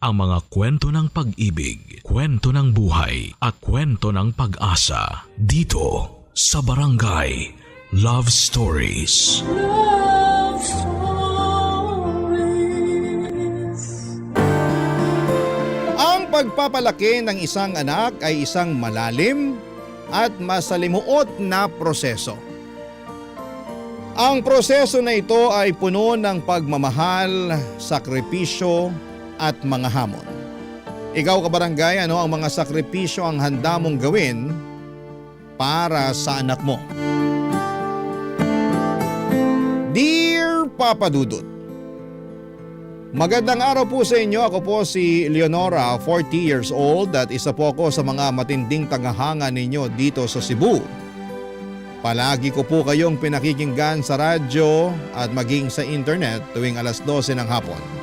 ang mga kwento ng pag-ibig, kwento ng buhay at kwento ng pag-asa dito sa Barangay Love Stories. Love Stories. Ang pagpapalaki ng isang anak ay isang malalim at masalimuot na proseso. Ang proseso na ito ay puno ng pagmamahal, sakripisyo at mga hamon. Ikaw kabarangay, ano ang mga sakripisyo ang handa mong gawin para sa anak mo? Dear Papa Dudut, magandang araw po sa inyo. Ako po si Leonora, 40 years old at isa po ako sa mga matinding tagahanga ninyo dito sa Cebu. Palagi ko po kayong pinakikinggan sa radyo at maging sa internet tuwing alas 12 ng hapon.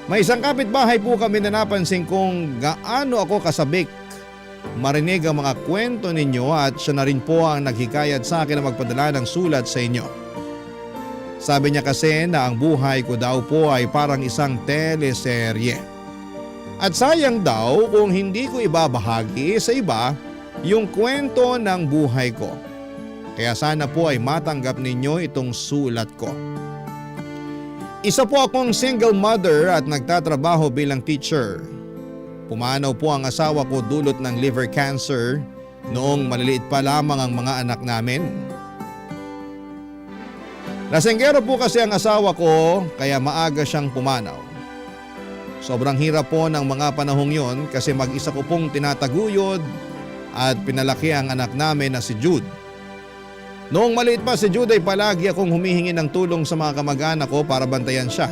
May isang kapitbahay po kami na napansin kung gaano ako kasabik marinig ang mga kwento ninyo at siya na rin po ang naghikayat sa akin na magpadala ng sulat sa inyo. Sabi niya kasi na ang buhay ko daw po ay parang isang teleserye. At sayang daw kung hindi ko ibabahagi sa iba yung kwento ng buhay ko. Kaya sana po ay matanggap ninyo itong sulat ko. Isa po akong single mother at nagtatrabaho bilang teacher. Pumanaw po ang asawa ko dulot ng liver cancer noong maliliit pa lamang ang mga anak namin. Lasenggero po kasi ang asawa ko kaya maaga siyang pumanaw. Sobrang hirap po ng mga panahong yon kasi mag-isa ko pong tinataguyod at pinalaki ang anak namin na si Jude. Noong maliit pa si Jude ay palagi akong humihingi ng tulong sa mga kamag-anak ko para bantayan siya.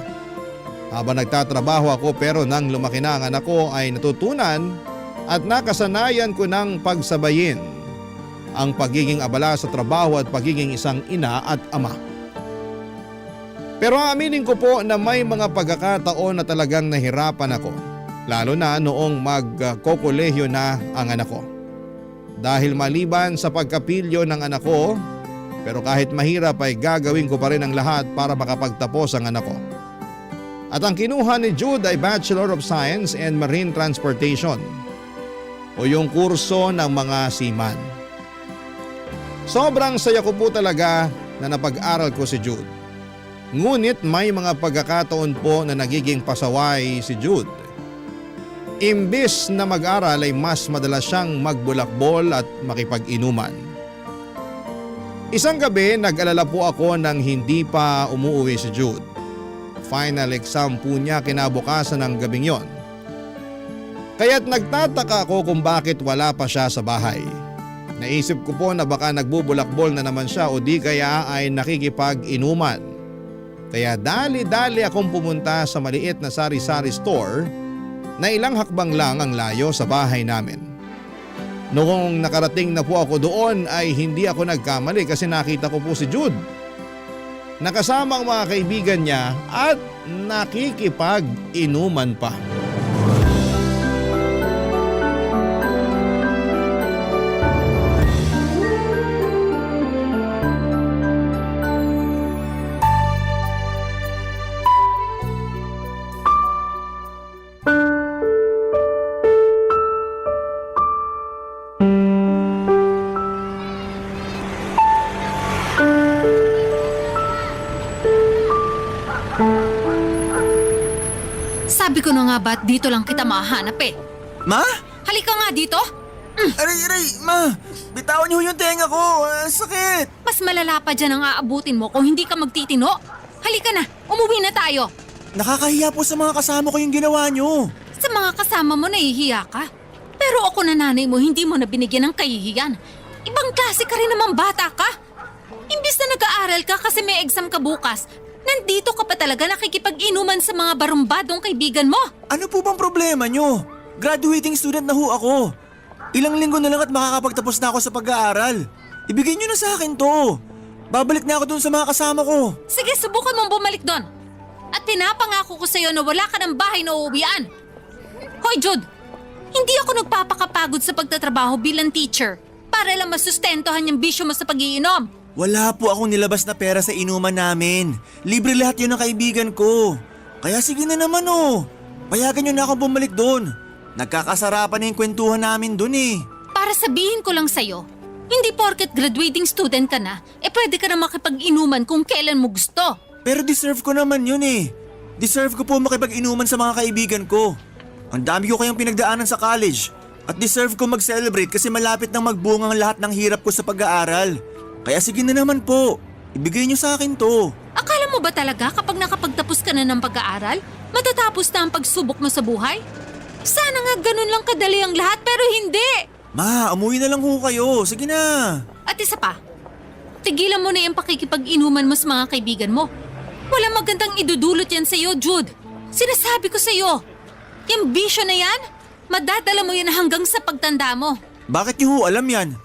Habang nagtatrabaho ako pero nang lumaki na ang anak ko ay natutunan at nakasanayan ko ng pagsabayin ang pagiging abala sa trabaho at pagiging isang ina at ama. Pero aminin ko po na may mga pagkakataon na talagang nahirapan ako, lalo na noong magkokolehiyo na ang anak ko. Dahil maliban sa pagkapilyo ng anak ko, pero kahit mahirap ay gagawin ko pa rin ang lahat para makapagtapos ang anak ko. At ang kinuha ni Jude ay Bachelor of Science in Marine Transportation o yung kurso ng mga seaman. Sobrang saya ko po talaga na napag-aral ko si Jude. Ngunit may mga pagkakataon po na nagiging pasaway si Jude. Imbis na mag-aral ay mas madalas siyang magbulakbol at makipag-inuman. Isang gabi nag-alala po ako nang hindi pa umuwi si Jude. Final exam po niya kinabukasan ng gabing yon. Kaya't nagtataka ako kung bakit wala pa siya sa bahay. Naisip ko po na baka nagbubulakbol na naman siya o di kaya ay nakikipag-inuman. Kaya dali-dali akong pumunta sa maliit na sari-sari store na ilang hakbang lang ang layo sa bahay namin. Noong nakarating na po ako doon ay hindi ako nagkamali kasi nakita ko po si Jude. Nakasama ang mga kaibigan niya at nakikipag-inuman pa. Sabi ko na nga ba't dito lang kita mahanap eh. Ma? Halika nga dito. Aray, ma! Bitawan niyo yung tenga ko! Sakit! Mas malala pa dyan ang aabutin mo kung hindi ka magtitino. Halika na, umuwi na tayo. Nakakahiya po sa mga kasama ko yung ginawa niyo. Sa mga kasama mo nahihiya ka. Pero ako na nanay mo, hindi mo na binigyan ng kahihiyan. Ibang klase ka rin naman bata ka. Imbis na nag-aaral ka kasi may exam ka bukas, nandito ka pa talaga nakikipag-inuman sa mga barumbadong kaibigan mo. Ano po bang problema niyo? Graduating student na ho ako. Ilang linggo na lang at makakapagtapos na ako sa pag-aaral. Ibigay niyo na sa akin to. Babalik na ako dun sa mga kasama ko. Sige, subukan mong bumalik doon. At pinapangako ko sa'yo na wala ka ng bahay na uuwian. Hoy Jude, hindi ako nagpapakapagod sa pagtatrabaho bilang teacher para lang masustentohan yung bisyo mo sa pag-iinom. Wala po akong nilabas na pera sa inuman namin. Libre lahat yun ng kaibigan ko. Kaya sige na naman oh. Payagan nyo na akong bumalik doon. Nagkakasarapan na yung kwentuhan namin doon eh. Para sabihin ko lang sa'yo, hindi porket graduating student ka na, pwede ka na makipag-inuman kung kailan mo gusto. Pero deserve ko naman yun eh. Deserve ko po makipag-inuman sa mga kaibigan ko. Ang dami ko kayong pinagdaanan sa college. At deserve ko mag-celebrate kasi malapit nang magbunga ang lahat ng hirap ko sa pag-aaral. Kaya sige na naman po. Ibigay niyo sa akin to. Akala mo ba talaga kapag nakapagtapos ka na ng pag-aaral, matatapos na ang pagsubok mo sa buhay? Sana nga ganun lang kadali ang lahat pero hindi! Ma, umuwi na lang ho kayo. Sige na. At isa pa, tigilan mo na yung pakikipag-inuman mo sa mga kaibigan mo. Wala magandang idudulot yan sa'yo, Jude. Sinasabi ko sa'yo, yung bisyo na yan, madadala mo yan hanggang sa pagtanda mo. Bakit niyo ho alam yan?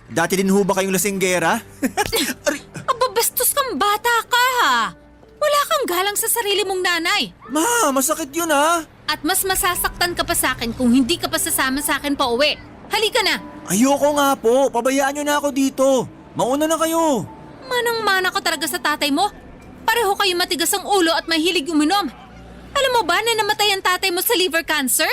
Dati din ho ba kayong lasinggera? Aray, Ababastos kang bata ka ha! Wala kang galang sa sarili mong nanay. ma, masakit yun ha. At mas masasaktan ka pa sa akin kung hindi ka pa sasama sa akin pa uwi. Halika na! Ayoko nga po. Pabayaan niyo na ako dito. Mauna na kayo. Manang-mana ka talaga sa tatay mo. Pareho kayo matigas ang ulo at mahilig uminom. Alam mo ba na namatay ang tatay mo sa liver cancer?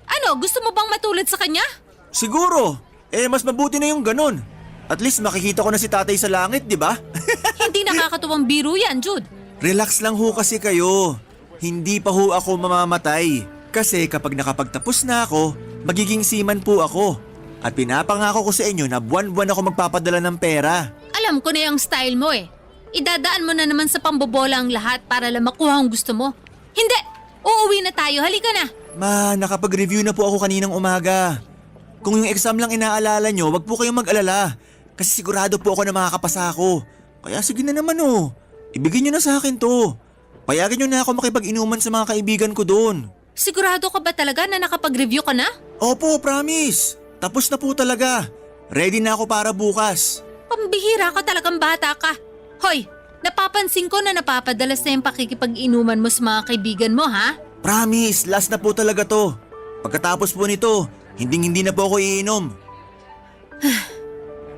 Ano, gusto mo bang matulad sa kanya? Siguro. Mas mabuti na yung ganun. At least makikita ko na si tatay sa langit, di ba? Hindi nakakatuwang biro yan, Jude. Relax lang ho kasi kayo. Hindi pa ho ako mamamatay. Kasi kapag nakapagtapos na ako, magiging seaman po ako. At pinapangako ko sa inyo na buwan-buwan ako magpapadala ng pera. Alam ko na yung style mo eh. Idadaan mo na naman sa pambobola ang lahat para lang makuha ang gusto mo. Hindi! Uuwi na tayo, halika na! Ma, nakapag-review na po ako kaninang umaga. Kung yung exam lang inaalala nyo, wag po kayong mag-alala. Kasi sigurado po ako na makakapasa ako. Kaya sige na naman oh. Ibigay nyo na sa akin to. Payagan nyo na ako makipag-inuman sa mga kaibigan ko doon. Sigurado ka ba talaga na nakapag-review ka na? Opo, promise. Tapos na po talaga. Ready na ako para bukas. Pambihira ka talagang bata ka. Hoy, napapansin ko na napapadalas na yung pakikipag-inuman mo sa mga kaibigan mo ha? Promise, last na po talaga to. Pagkatapos po nito, hindi na po ako iinom.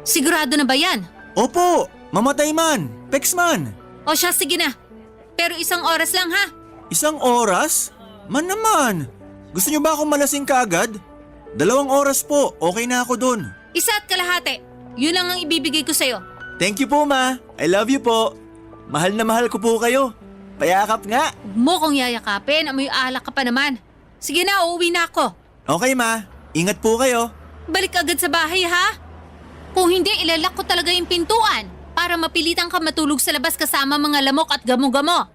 Sigurado na ba yan? Opo, mamatay man, pex man. O siya, sige na. Pero 1 oras lang ha? 1 oras? Man naman. Gusto nyo ba akong malasing kaagad? 2 oras po, okay na ako dun. 1 at kalahati. Yun lang ang ibibigay ko sa'yo. Thank you po ma, I love you po. Mahal na mahal ko po kayo. Payakap nga. Huwag mo kong yayakapin, amoy alak ka pa naman. Sige na, uuwi na ako. Okay ma, ingat po kayo. Balik agad sa bahay ha? Kung hindi, ilalak ko talaga yung pintuan para mapilitan ka matulog sa labas kasama mga lamok at gamo-gamo.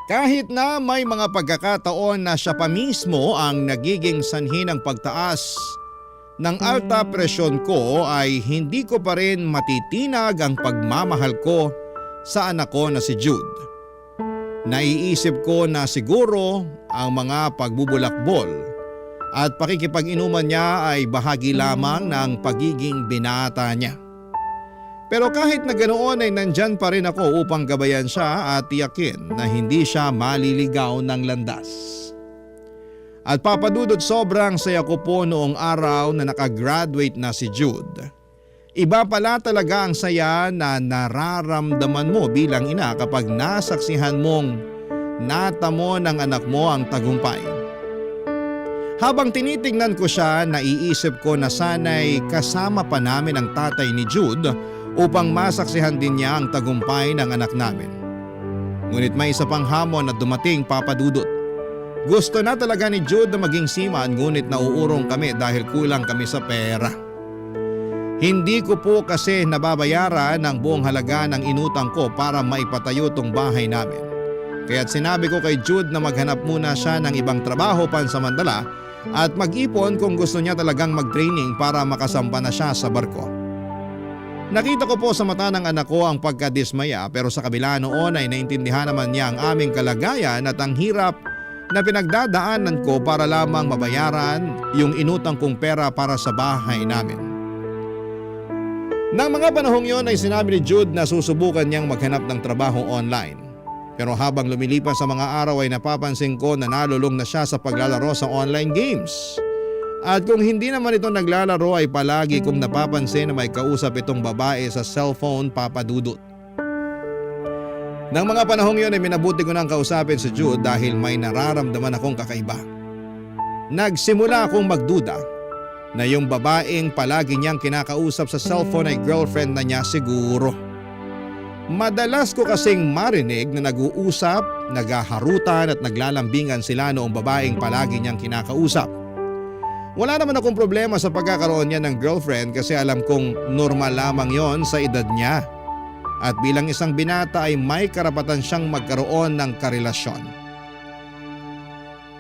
Kahit na may mga pagkakataon na siya pa mismo ang nagiging sanhi ng pagtaas ng alta presyon ko ay hindi ko pa rin matitinag ang pagmamahal ko sa anak ko na si Jude. Naiisip ko na siguro ang mga pagbubulakbol at pakikipag-inuman niya ay bahagi lamang ng pagiging binata niya. Pero kahit na ganoon ay nandyan pa rin ako upang gabayan siya at tiyakin na hindi siya maliligaw ng landas. At papadudod, sobrang saya ko po noong araw na nakagraduate na si Jude. Iba pala talaga ang saya na nararamdaman mo bilang ina kapag nasaksihan mong natamo ng anak mo ang tagumpay. Habang tinitingnan ko siya, naiisip ko na sana'y kasama pa namin ang tatay ni Jude upang masaksihan din niya ang tagumpay ng anak namin. Ngunit may isa pang hamon na dumating, papadudot. Gusto na talaga ni Jude na maging seaman ngunit nauurong kami dahil kulang kami sa pera. Hindi ko po kasi nababayaran ng buong halaga ng inutang ko para maipatayo tong bahay namin. Kaya't sinabi ko kay Jude na maghanap muna siya ng ibang trabaho pansamantala at mag-ipon kung gusto niya talagang mag-training para makasampa na siya sa barko. Nakita ko po sa mata ng anak ko ang pagkadismaya pero sa kabila noon ay naintindihan naman niya ang aming kalagayan at ang hirap na pinagdadaanan ko para lamang mabayaran yung inutang kong pera para sa bahay namin. Nang mga panahong yon ay sinabi ni Jude na susubukan niyang maghanap ng trabaho online. Pero habang lumilipas sa mga araw ay napapansin ko na nalulong na siya sa paglalaro sa online games. At kung hindi naman ito naglalaro ay palagi kong napapansin na may kausap itong babae sa cellphone, papadudot. Nang mga panahong yun ay minabuti ko nang kausapin si Jude dahil may nararamdaman akong kakaiba. Nagsimula akong magduda na yung babaeng palagi niyang kinakausap sa cellphone ay girlfriend na niya siguro. Madalas ko kasing marinig na nag-uusap, naghaharutan at naglalambingan sila noong babaeng palagi niyang kinakausap. Wala naman akong problema sa pagkakaroon niya ng girlfriend kasi alam kong normal lamang yon sa edad niya. At bilang isang binata ay may karapatan siyang magkaroon ng karelasyon.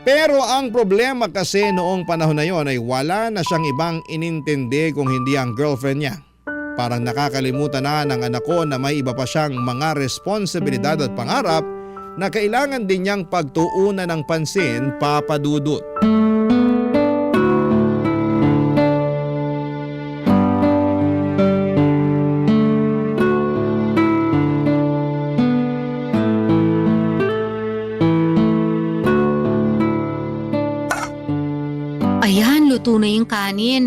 Pero ang problema kasi noong panahon na yon ay wala na siyang ibang inintindi kung hindi ang girlfriend niya. Parang nakakalimutan na ng anak ko na may iba pa siyang mga responsibilidad at pangarap na kailangan din niyang pagtuunan ng pansin, Papa Dudut. Ayan, luto na yung kanin.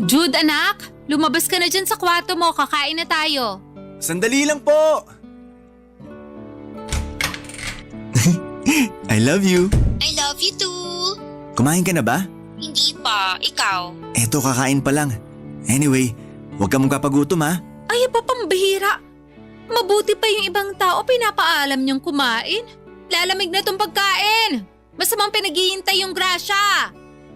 Jude, anak, lumabas ka na dyan sa kwarto mo. Kakain na tayo. Sandali lang po! I love you. I love you too. Kumain ka na ba? Hindi pa. Ikaw? Eto, kakain pa lang. Anyway, huwag ka mong kapagutom ha. Ay, papambihira. Mabuti pa yung ibang tao pinapaalam niyang kumain. Lalamig na tong pagkain. Masamang pinaghihintay yung grasya.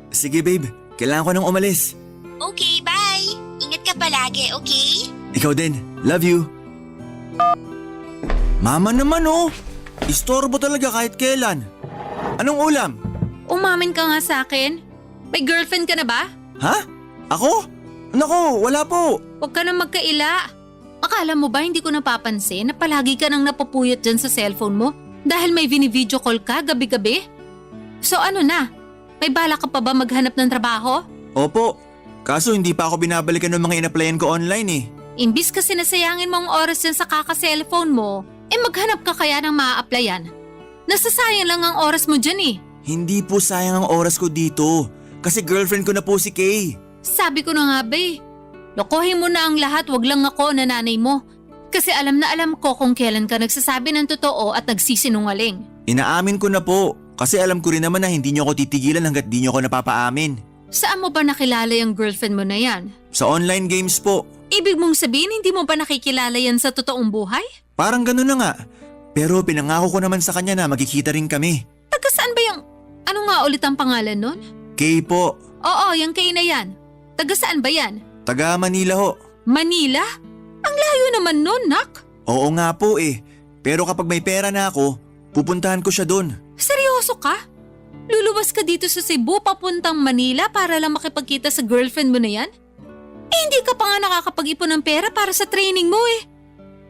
Sige babe, kailangan ko nang umalis. Okay, bye. Ingat ka palagi, okay? Ikaw din, love you. Mama naman oh, istorbo talaga kahit kailan. Anong ulam? Umamin ka nga sa akin. May girlfriend ka na ba? Ha? Ako? Nako, wala po. Huwag ka nang magkaila. Akala mo ba hindi ko napapansin na palagi ka nang napupuyat dyan sa cellphone mo dahil may vini-video call ka gabi-gabi? So ano na? May bala ka pa ba maghanap ng trabaho? Opo, kaso hindi pa ako binabalikan ng mga in-applyan ko online eh. Imbis kasi nasayangin mo ang oras dyan sa kaka-cellphone mo, maghanap ka kaya ng maa-applyan. Nasasayang lang ang oras mo dyan eh. Hindi po sayang ang oras ko dito, kasi girlfriend ko na po si Kay. Sabi ko na nga ba eh. Lokohin mo na ang lahat, wag lang ako na nanay mo. Kasi alam na alam ko kung kailan ka nagsasabi ng totoo at nagsisinungaling. Inaamin ko na po, kasi alam ko rin naman na hindi niyo ako titigilan hanggat di niyo ako napapaamin. Saan mo ba nakilala yung girlfriend mo na yan? Sa online games po. Ibig mong sabihin hindi mo ba nakikilala yan sa totoong buhay? Parang gano'n na nga. Pero pinangako ko naman sa kanya na magkikita rin kami. Taga saan ba yung… Ano nga ulit ang pangalan nun? Kay po. Oo, yung Kay na yan. Taga saan ba yan? Taga Manila ho. Manila? Ang layo naman nun, nak. Oo nga po eh. Pero kapag may pera na ako, pupuntahan ko siya doon. Seryoso ka? Luluwas ka dito sa Cebu papuntang Manila para lang makipagkita sa girlfriend mo na yan? Hindi ka pa nga nakakapag-ipon ng pera para sa training mo eh.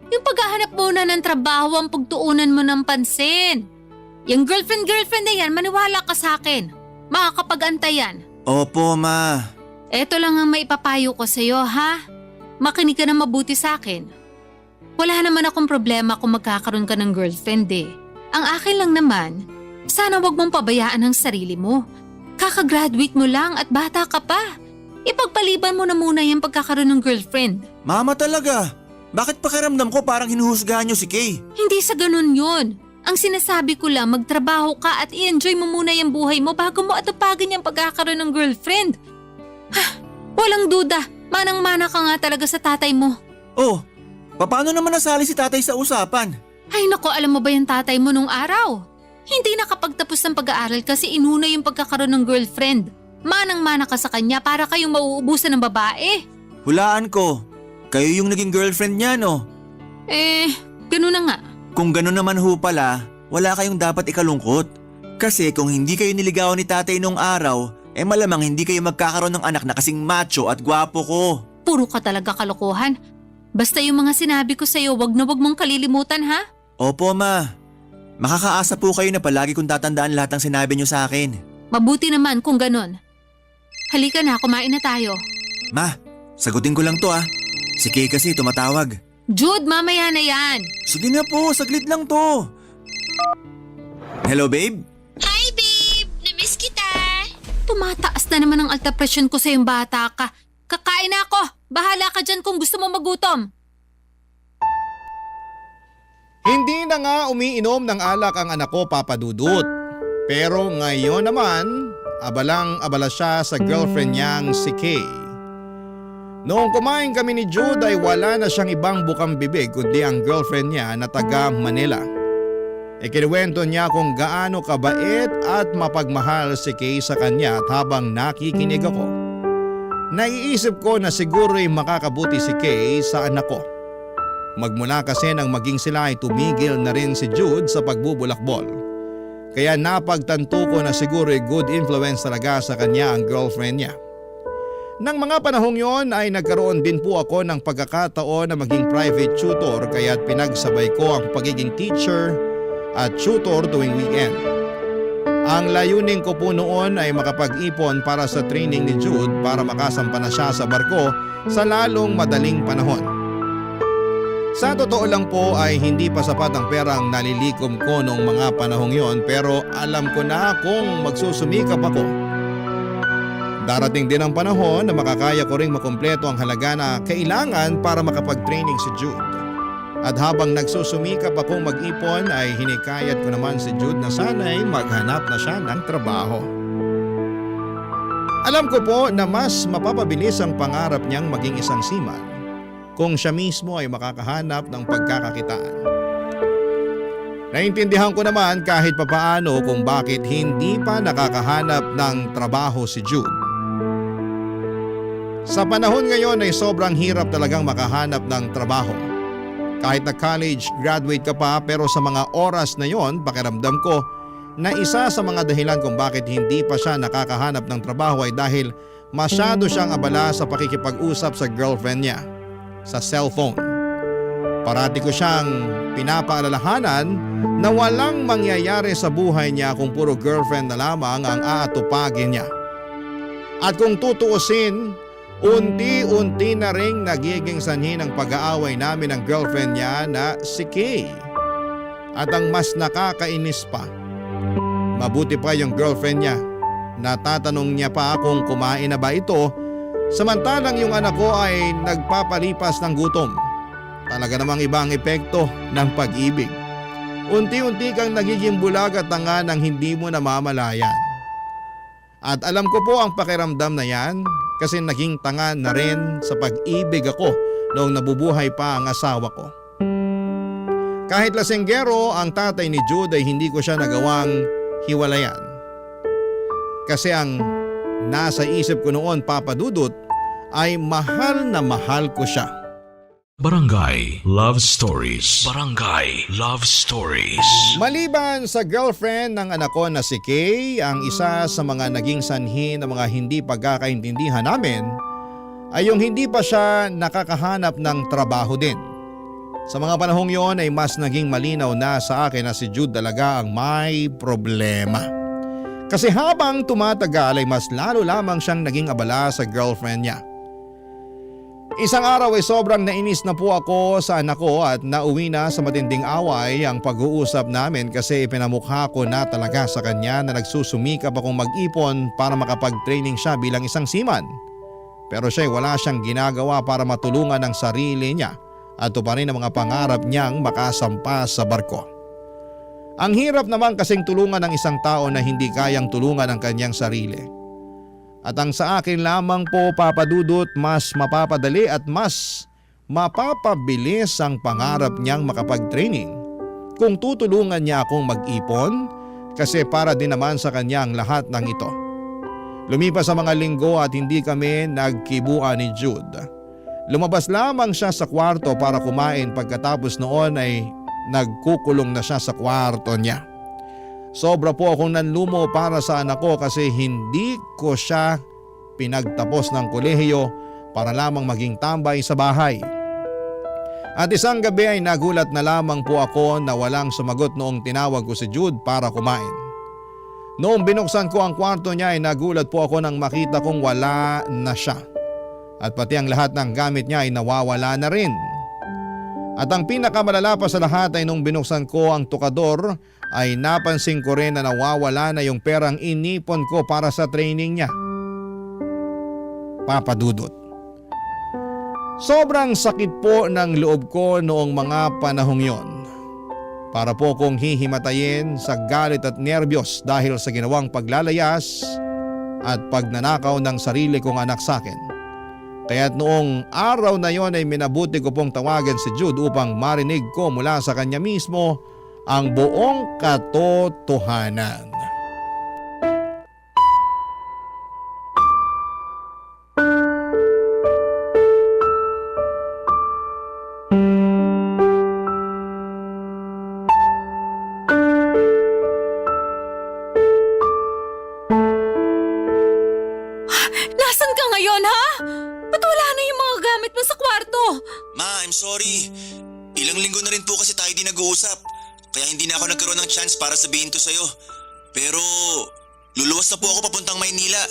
Yung paghahanap muna ng trabaho ang pagtuunan mo ng pansin. Yung girlfriend na yan, maniwala ka sa akin. Makakapag-antay yan. Opo, ma. Eto lang ang maipapayo ko sa'yo, ha? Makinig ka na mabuti sa akin. Wala naman akong problema kung magkakaroon ka ng girlfriend eh. Ang akin lang naman, sana wag mong pabayaan ang sarili mo. Kakagraduate mo lang at bata ka pa. Ipagpaliban mo na muna yung pagkakaroon ng girlfriend. Mama talaga. Bakit pakiramdam ko parang hinuhusgahan niyo si Kay? Hindi sa ganun yun. Ang sinasabi ko lang, magtrabaho ka at i-enjoy mo muna yung buhay mo bago mo atupagin yung pagkakaroon ng girlfriend. Walang duda, manang-mana ka nga talaga sa tatay mo. Oh, paano naman nasali si tatay sa usapan? Ay nako, alam mo ba yung tatay mo nung araw? Hindi nakapagtapos ng pag-aaral kasi inuna yung pagkakaroon ng girlfriend. Manang-mana ka sa kanya para kayong mauubusan ng babae. Hulaan ko, kayo yung naging girlfriend niya no? Ganun na nga. Kung ganun naman ho pala, wala kayong dapat ikalungkot. Kasi kung hindi kayo niligawan ni tatay nung araw, malamang hindi kayo magkakaroon ng anak na kasing macho at gwapo ko. Puro ka talaga kalokohan. Basta yung mga sinabi ko sa'yo, wag na wag mong kalilimutan ha? Opo ma, makakaasa po kayo na palagi kong tatandaan lahat ng sinabi niyo sa akin. Mabuti naman kung ganun. Halika na, kumain na tayo. Ma, sagutin ko lang to ah. Si Kay kasi tumatawag. Jude, mamaya na yan. Sige na po, saglit lang to. Hello babe? Hi, babe! Namiss kita! Tumataas na naman ang alta presyon ko sa yung bata ka. Kakain na ako. Bahala ka dyan kung gusto mo magutom. Hindi na nga umiinom ng alak ang anak ko, Papa Dudut. Pero ngayon naman, abalang-abala siya sa girlfriend niyang si Kay. Noong kumain kami ni Jude ay wala na siyang ibang bukang bibig kundi ang girlfriend niya na taga Manila. Ikinuwento niya kung gaano kabait at mapagmahal si Kay sa kanya at habang nakikinig ako, naiisip ko na siguro'y makakabuti si Kay sa anak ko. Magmula kasi nang maging sila ay tumigil na rin si Jude sa pagbubulakbol. Kaya napagtanto ko na siguro'y good influence talaga sa kanya ang girlfriend niya. Nang mga panahong yon ay nagkaroon din po ako ng pagkakataon na maging private tutor kaya't pinagsabay ko ang pagiging teacher at tutor tuwing weekend. Ang layunin ko po noon ay makapag-ipon para sa training ni Jude para makasampa na siya sa barko sa lalong madaling panahon. Sa totoo lang po ay hindi pa sapat ang perang nalilikom ko noong mga panahong yon pero alam ko na kung magsusumikap ako. Darating din ang panahon na makakaya ko ring makumpleto ang halaga na kailangan para makapag-training si Jude. At habang nagsusumikap akong mag-ipon ay hinikayat ko naman si Jude na sana'y maghanap na siya ng trabaho. Alam ko po na mas mapapabilis ang pangarap niyang maging isang seaman kung siya mismo ay makakahanap ng pagkakakitaan. Naintindihan ko naman kahit papaano kung bakit hindi pa nakakahanap ng trabaho si Jude. Sa panahon ngayon ay sobrang hirap talagang makahanap ng trabaho. Kahit na college graduate ka pa pero sa mga oras na yon pakiramdam ko na isa sa mga dahilan kung bakit hindi pa siya nakakahanap ng trabaho ay dahil masyado siyang abala sa pakikipag-usap sa girlfriend niya sa cellphone. Parati ko siyang pinapaalalahanan na walang mangyayari sa buhay niya kung puro girlfriend na lamang ang aatupagin niya. At kung tutuusin, unti-unti na ring nagiging sanhi ng pag-aaway namin ng girlfriend niya na si Kay. At ang mas nakakainis pa, mabuti pa yung girlfriend niya. Natatanong niya pa kung kumain na ba ito, samantalang yung anak ko ay nagpapalipas ng gutom. Talaga namang ibang epekto ng pag-ibig. Unti-unti kang nagiging bulag at tanga nang hindi mo namamalayan. At alam ko po ang pakiramdam na yan kasi naging tanga na rin sa pag-ibig ako noong nabubuhay pa ang asawa ko. Kahit lasenggero ang tatay ni Jude ay hindi ko siya nagawang hiwalayan. Kasi ang nasa isip ko noon, Papa Dudut, ay mahal na mahal ko siya. Barangay Love Stories. Barangay Love Stories. Maliban sa girlfriend ng anak ko na si Kay, ang isa sa mga naging sanhi ng mga hindi pagkakaintindihan namin ay yung hindi pa siya nakakahanap ng trabaho din. Sa mga panahong yon ay mas naging malinaw na sa akin na si Jude talaga ang may problema. Kasi habang tumatagal ay mas lalo lamang siyang naging abala sa girlfriend niya. Isang araw ay sobrang nainis na po ako sa anak ko at nauwi na sa matinding away ang pag-uusap namin kasi ipinamukha ko na talaga sa kanya na nagsusumikap akong mag-ipon para makapag-training siya bilang isang seaman. Pero siya ay wala siyang ginagawa para matulungan ang sarili niya at tuparin ang mga pangarap niyang makasampa sa barko. Ang hirap naman kasing tulungan ng isang tao na hindi kayang tulungan ang kanyang sarili. At ang sa akin lamang po, Papa Dudut, mas mapapadali at mas mapapabilis ang pangarap niyang makapag-training kung tutulungan niya akong mag-ipon kasi para din naman sa kanya ang lahat ng ito. Lumipas sa mga linggo at hindi kami nagkibuan ni Jude. Lumabas lamang siya sa kwarto para kumain pagkatapos noon ay nagkukulong na siya sa kwarto niya. Sobra po akong nanlumo para sa anak ko kasi hindi ko siya pinagtapos ng kolehiyo para lamang maging tambay sa bahay. At isang gabi ay nagulat na lamang po ako na walang sumagot noong tinawag ko si Jude para kumain. Noong binuksan ko ang kwarto niya ay nagulat po ako nang makita kong wala na siya. At pati ang lahat ng gamit niya ay nawawala na rin. At ang pinakamalala pa sa lahat ay nung binuksan ko ang tukador ay napansin ko rin na nawawala na yung perang inipon ko para sa training niya. Papa Dudut. Sobrang sakit po ng loob ko noong mga panahong yon. para po kong hihimatayin sa galit at nerbiyos dahil sa ginawang paglalayas at pagnanakaw ng sarili kong anak sa akin. Kaya't noong araw na yon ay minabuti ko pong tawagan si Jude upang marinig ko mula sa kanya mismo ang buong katotohanan. Nasaan ka ngayon, ha? Ba't wala na yung mga gamit mo sa kwarto? Ma, I'm sorry. Ilang linggo na rin po kasi tayo di nag-uusap. Kaya hindi na ako nagkaroon ng chance para sabihin to sa'yo. Pero luluwas na po ako papuntang Maynila.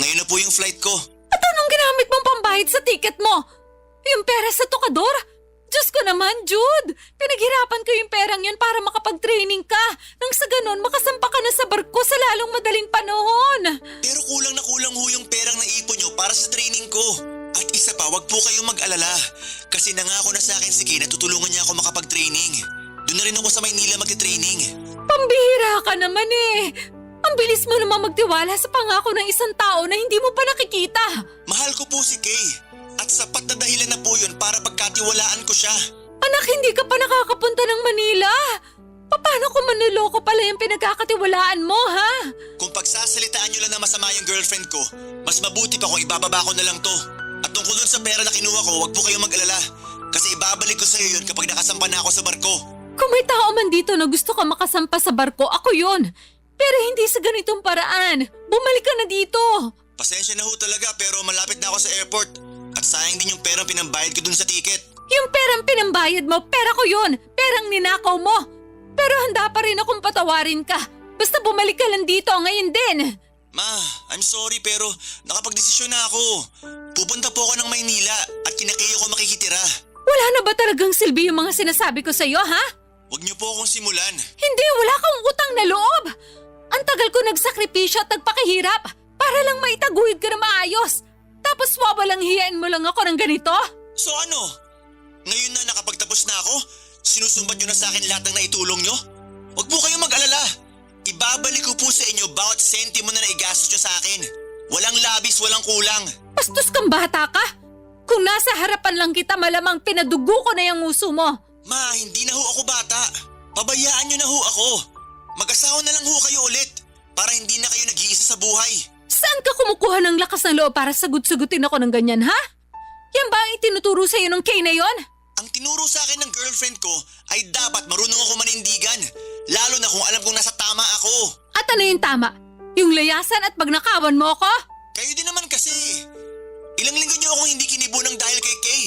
Ngayon na po yung flight ko. At anong ginamit mong pambahid sa tiket mo? Yung pera sa tokador? Diyos ko naman, Jude! Pinaghirapan ko yung perang yun para makapag-training ka. Nang sa ganun, makasampa ka na sa barko sa lalong madaling panahon. Pero kulang na kulang ho yung perang naipon nyo para sa training ko. At isa pa, wag po kayong mag-alala. Kasi nangako na sa akin si Kay na tutulungan niya ako makapag-training. Doon na rin ako sa Maynila mag-training. Pambihira ka naman eh. Ang bilis mo naman magtiwala sa pangako ng isang tao na hindi mo pa nakikita. Mahal ko po si Kay. At sapat na dahilan na po yun para pagkatiwalaan ko siya. Anak, hindi ka pa nakakapunta ng Manila. Paano kung manloloko pala yung pinagkakatiwalaan mo, ha? Kung pagsasalitaan nyo lang na masama yung girlfriend ko, mas mabuti pa kung ibababa ko na lang to. At tungkol dun sa pera na kinuha ko, wag po kayong mag-alala. Kasi ibabalik ko sa'yo yun kapag nakasampa na ako sa barko. Kung may tao man dito na gusto ka makasampa sa barko, ako yun. Pero hindi sa ganitong paraan. Bumalik ka na dito. Pasensya na ho talaga pero malapit na ako sa airport. At sayang din yung perang pinambayad ko dun sa ticket. Yung perang pinambayad mo, pera ko yun. Perang ninakaw mo. Pero handa pa rin akong patawarin ka. Basta bumalik ka lang dito ngayon din. Ma, I'm sorry pero nakapagdesisyon na ako. Pupunta po ako ng Maynila at kinakayo ko makikitira. Wala na ba talagang silbi yung mga sinasabi ko sa'yo, ha? Huwag niyo po akong simulan. Hindi, wala kang utang na loob. Ang tagal ko nagsakripisyo at nagpakahirap para lang maitaguhid ka na maayos. Tapos wawalang hiyain mo lang ako ng ganito? So ano? Ngayon na nakapagtapos na ako, sinusumbat niyo na sa akin lahat ng naitulong niyo? Huwag po kayong mag-alala. Ibabalik ko po sa inyo bawat sentimo na naigastos niyo sa akin. Walang labis, walang kulang. Bastos kang bata ka? Kung nasa harapan lang kita, malamang pinadugo ko na yung uso mo. Ma, hindi na ho ako bata. Pabayaan niyo na ho ako. Mag-asawa na lang ho kayo ulit para hindi na kayo nag-iisa sa buhay. Saan ka kumukuha ng lakas ng loob para sagot-sagutin ako ng ganyan, ha? Yan ba ang itinuturo sa'yo ng Kay na yon? Ang tinuro sa akin ng girlfriend ko ay dapat marunong ako manindigan. Lalo na kung alam kong nasa tama ako. At ano yung tama? Yung layasan at pagnakawan mo ako? Kayo din naman kasi. Ilang linggo niyo akong hindi kinibunang dahil kay Kay.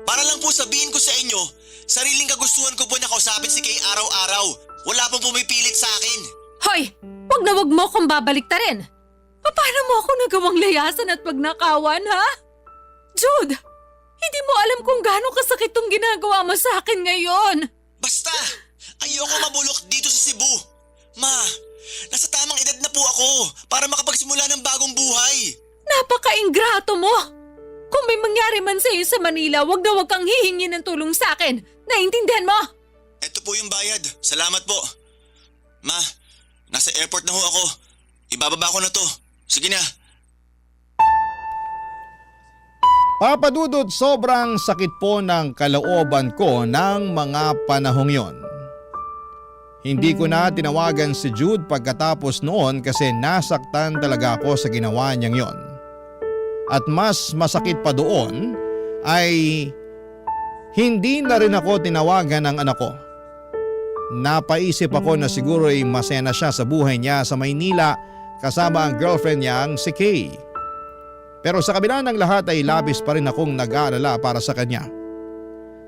Para lang po sabihin ko sa inyo, sariling kagustuhan ko po na kausapin si Kay araw-araw. Wala pong pumipilit sa akin. Hoy, wag mo akong babalik ta rin. Paano mo ako nagawang layasan at pagnakawan, ha? Jude, hindi mo alam kung gaano kasakit tong ginagawa mo sa akin ngayon. Basta, ayoko mabulok dito sa Cebu. Ma, nasa tamang edad na po ako para makapagsimula ng bagong buhay. Napaka-ingrato mo. Kung may mangyari man sa iyo sa Manila, wag na wag kang hihingi ng tulong sa akin. Naintindihan mo? Ito po yung bayad. Salamat po. Ma, nasa airport na ho ako. Ibababa ko na to. Sige na. Papadudod, sobrang sakit po ng kalooban ko ng mga panahong yon. Hindi ko na tinawagan si Jude pagkatapos noon kasi nasaktan talaga ako sa ginawa niyang yon. At mas masakit pa doon ay hindi na rin ako tinawagan ng anak ko. Napaisip ako na siguro ay masaya na siya sa buhay niya sa Maynila kasama ang girlfriend niyang si Kay. Pero sa kabila ng lahat ay labis pa rin akong nag-aalala para sa kanya.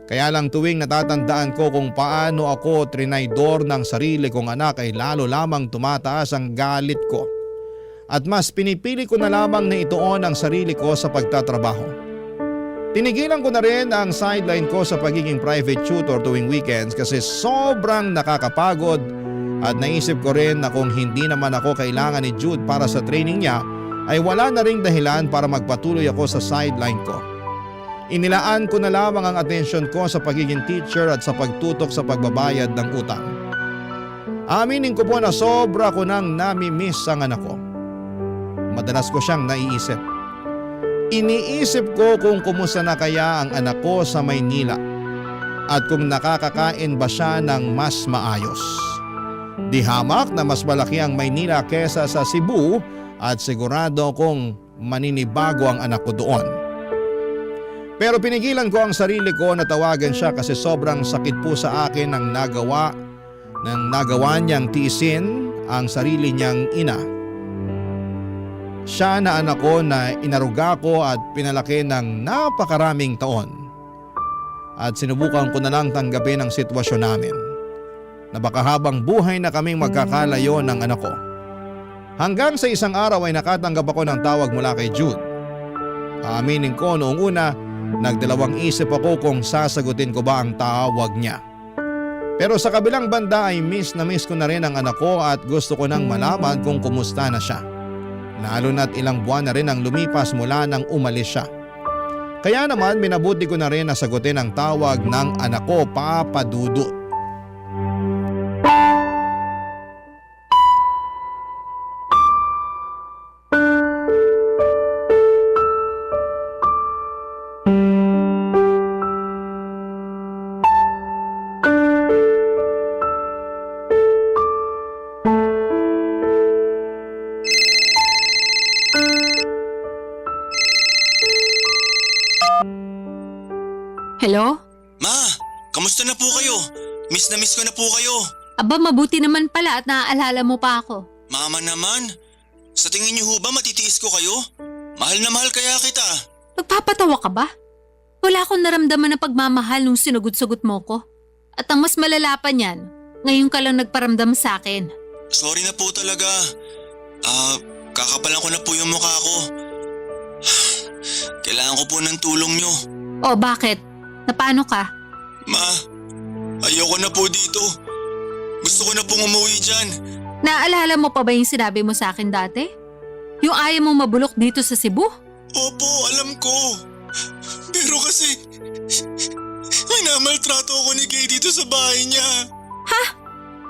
Kaya lang tuwing natatandaan ko kung paano ako trinaydor ng sarili kong anak ay lalo lamang tumataas ang galit ko. At mas pinipili ko na lamang na ituon ang sarili ko sa pagtatrabaho. Tinigilan ko na rin ang sideline ko sa pagiging private tutor tuwing weekends kasi sobrang nakakapagod at naisip ko rin na kung hindi naman ako kailangan ni Jude para sa training niya ay wala na ring dahilan para magpatuloy ako sa sideline ko. Inilaan ko na lamang ang atensyon ko sa pagiging teacher at sa pagtutok sa pagbabayad ng utang. Aminin ko po na sobra ko nang nami-miss ang anak ko. Madalas ko siyang naiisip. Iniisip ko kung kumusta na kaya ang anak ko sa Maynila at kung nakakakain ba siya ng mas maayos. Di hamak na mas malaki ang Maynila kesa sa Cebu at sigurado kong maninibago ang anak ko doon. Pero pinigilan ko ang sarili ko na tawagan siya kasi sobrang sakit po sa akin ang nagawa niyang tiisin ang sarili niyang ina. Siya na anak ko na inaruga ko at pinalaki ng napakaraming taon. At sinubukan ko na lang tanggapin ang sitwasyon namin. Na baka habang buhay na kaming magkakalayo ng anak ko. Hanggang sa isang araw ay nakatanggap ako ng tawag mula kay Jude. Aaminin ko noong una, nagdalawang isip ako kung sasagutin ko ba ang tawag niya. Pero sa kabilang banda ay miss na miss ko na rin ang anak ko at gusto ko nang malaman kung kumusta na siya. Lalo na't ilang buwan na rin ang lumipas mula nang umalis siya. Kaya naman minabuti ko na rin na sagutin ang tawag ng anak ko, Papa Dudut. Hello? Ma, kamusta na po kayo? Miss na miss ko na po kayo. Aba, mabuti naman pala at naaalala mo pa ako. Mama naman, sa tingin niyo ho ba matitiis ko kayo? Mahal na mahal kaya kita. Magpapatawa ka ba? Wala akong naramdaman na pagmamahal nung sinugod-sugot mo ko. At ang mas malala pa niyan, ngayon ka lang nagparamdam sa akin. Sorry na po talaga. Kakapalan ko na po yung mukha ko. Kailangan ko po ng tulong niyo. O bakit? Napaano ka? Ma, ayoko na po dito. Gusto ko na pong umuwi dyan. Naaalala mo pa ba yung sinabi mo sa akin dati? Yung ayaw mong mabulok dito sa Cebu? Opo, alam ko. Pero kasi, minamaltrato ako ni Kay dito sa bahay niya. Ha?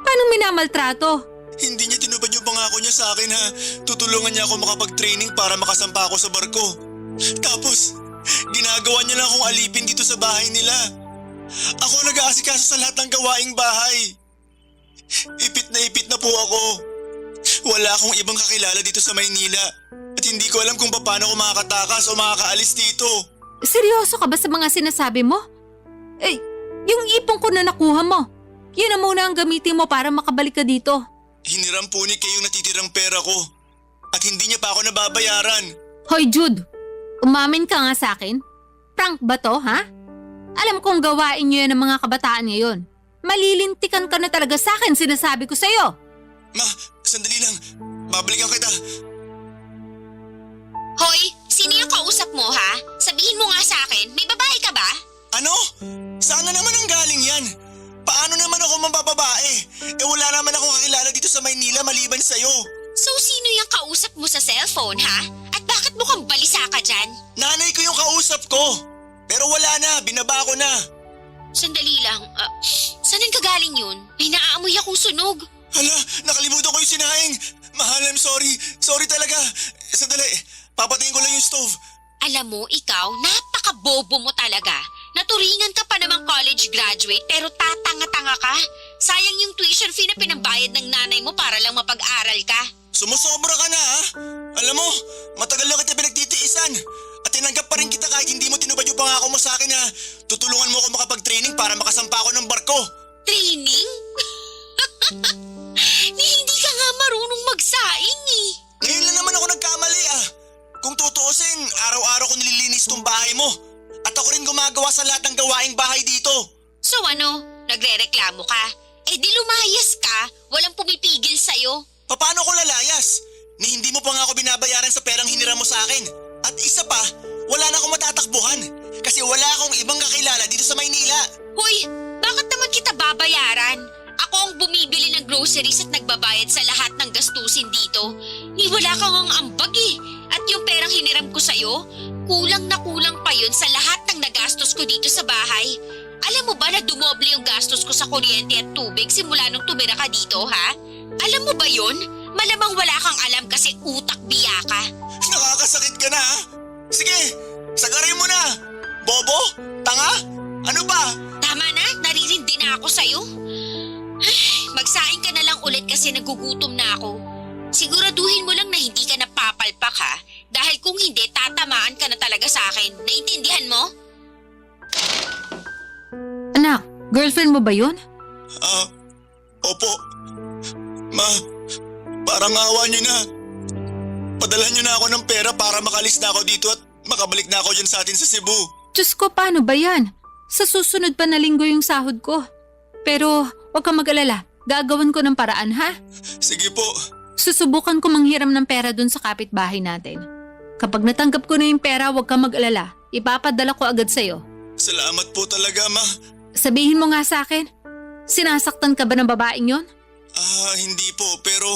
Paano minamaltrato? Hindi niya tinupad yung pangako niya sa akin ha. Tutulungan niya ako makapag-training para makasampa ako sa barko. Tapos, ginagawa niya lang akong alipin dito sa bahay nila. Ako nag-aasikaso sa lahat ng gawaing bahay. Ipit na po ako. Wala akong ibang kakilala dito sa Maynila. At hindi ko alam kung paano ako makakatakas o makakaalis dito. Seryoso ka ba sa mga sinasabi mo? Eh, yung ipon ko na nakuha mo. Yun na muna ang gamitin mo para makabalik ka dito. Hiniram po ni Kay yung natitirang pera ko. At hindi niya pa ako nababayaran. Hoy Jude, umamin ka nga sa akin. Prank ba to, ha? Alam kong gawain niyo yan ng mga kabataan ngayon. Malilintikan ka na talaga sa akin, sinasabi ko sa'yo. Ma, sandali lang. Babalikan kita. Hoy, sino yung kausap mo ha? Sabihin mo nga sa akin, may babae ka ba? Ano? Saan na naman ang galing yan? Paano naman ako mabababae? Wala naman ako kakilala dito sa Maynila maliban sa'yo. So sino yung kausap mo sa cellphone ha? At bakit mukhang balisa ka dyan? Nanay ko yung kausap ko. Pero wala na, binaba ko na. Sandali lang, saan ang kagaling yun? May naaamoy akong sunog. Hala, nakalimutan ko yung sinahing. Mahal, I'm sorry. Sorry talaga. Sandali, papatayin ko lang yung stove. Alam mo, ikaw, napaka-bobo mo talaga. Naturingan ka pa namang college graduate pero tatanga-tanga ka. Sayang yung tuition fee na pinambayad ng nanay mo para lang mapag-aral ka. Sumusobra ka na ha? Alam mo, matagal lang kita pinagtitiisan. At tinanggap pa rin kita kahit hindi mo tinupad yung pangako mo sa akin na tutulungan mo ako makapag-training para makasampa ako ng barko. Training? Hindi ka nga marunong magsaing eh. Ngayon lang naman ako nagkamali ah. Kung tutuusin, araw-araw ko nililinis tong bahay mo. At ako rin gumagawa sa lahat ng gawaing bahay dito. So ano, nagre-reklamo ka? Eh di lumayas ka, walang pumipigil sa'yo. Paano ko lalayas? Ni hindi mo pa nga ako binabayaran sa perang hiniram mo sa akin. At isa pa, wala na akong matatakbuhan. Kasi wala akong ibang kakilala dito sa Maynila. Hoy, bakit naman kita babayaran? Ako ang bumibili ng groceries at nagbabayad sa lahat ng gastusin dito. Wala kang ang ambag eh. At yung perang hiniram ko sa'yo, kulang na kulang pa yun sa lahat ng nagastos ko dito sa bahay. Alam mo ba na dumoble yung gastos ko sa kuryente at tubig simula nung tumira ka dito, ha? Alam mo ba yun? Malamang wala kang alam kasi utak biya ka. Nakakasakit ka na ha? Sige, sagarin mo na! Bobo? Tanga? Ano ba? Tama na, naririndi na ako sa'yo. Ay, magsaing ka na lang ulit kasi nagugutom na ako. Siguraduhin mo lang na hindi ka napapalpak ha? Dahil kung hindi, tatamaan ka na talaga sa akin. Naintindihan mo? Anak, girlfriend mo ba yun? Opo. Ma, parang awa niyo na. Padala niyo na ako ng pera para makalis na ako dito at makabalik na ako dyan sa atin sa Cebu. Diyos ko, paano ba yan? Sa susunod pa na linggo yung sahod ko. Pero huwag kang mag-alala, gagawan ko ng paraan ha? Sige po. Susubukan ko manghiram ng pera dun sa kapitbahay natin. Kapag natanggap ko na yung pera, huwag kang mag-alala. Ipapadala ko agad sa'yo. Salamat po talaga, Ma. Sabihin mo nga sa akin, sinasaktan ka ba ng babaeng yon? Hindi po, pero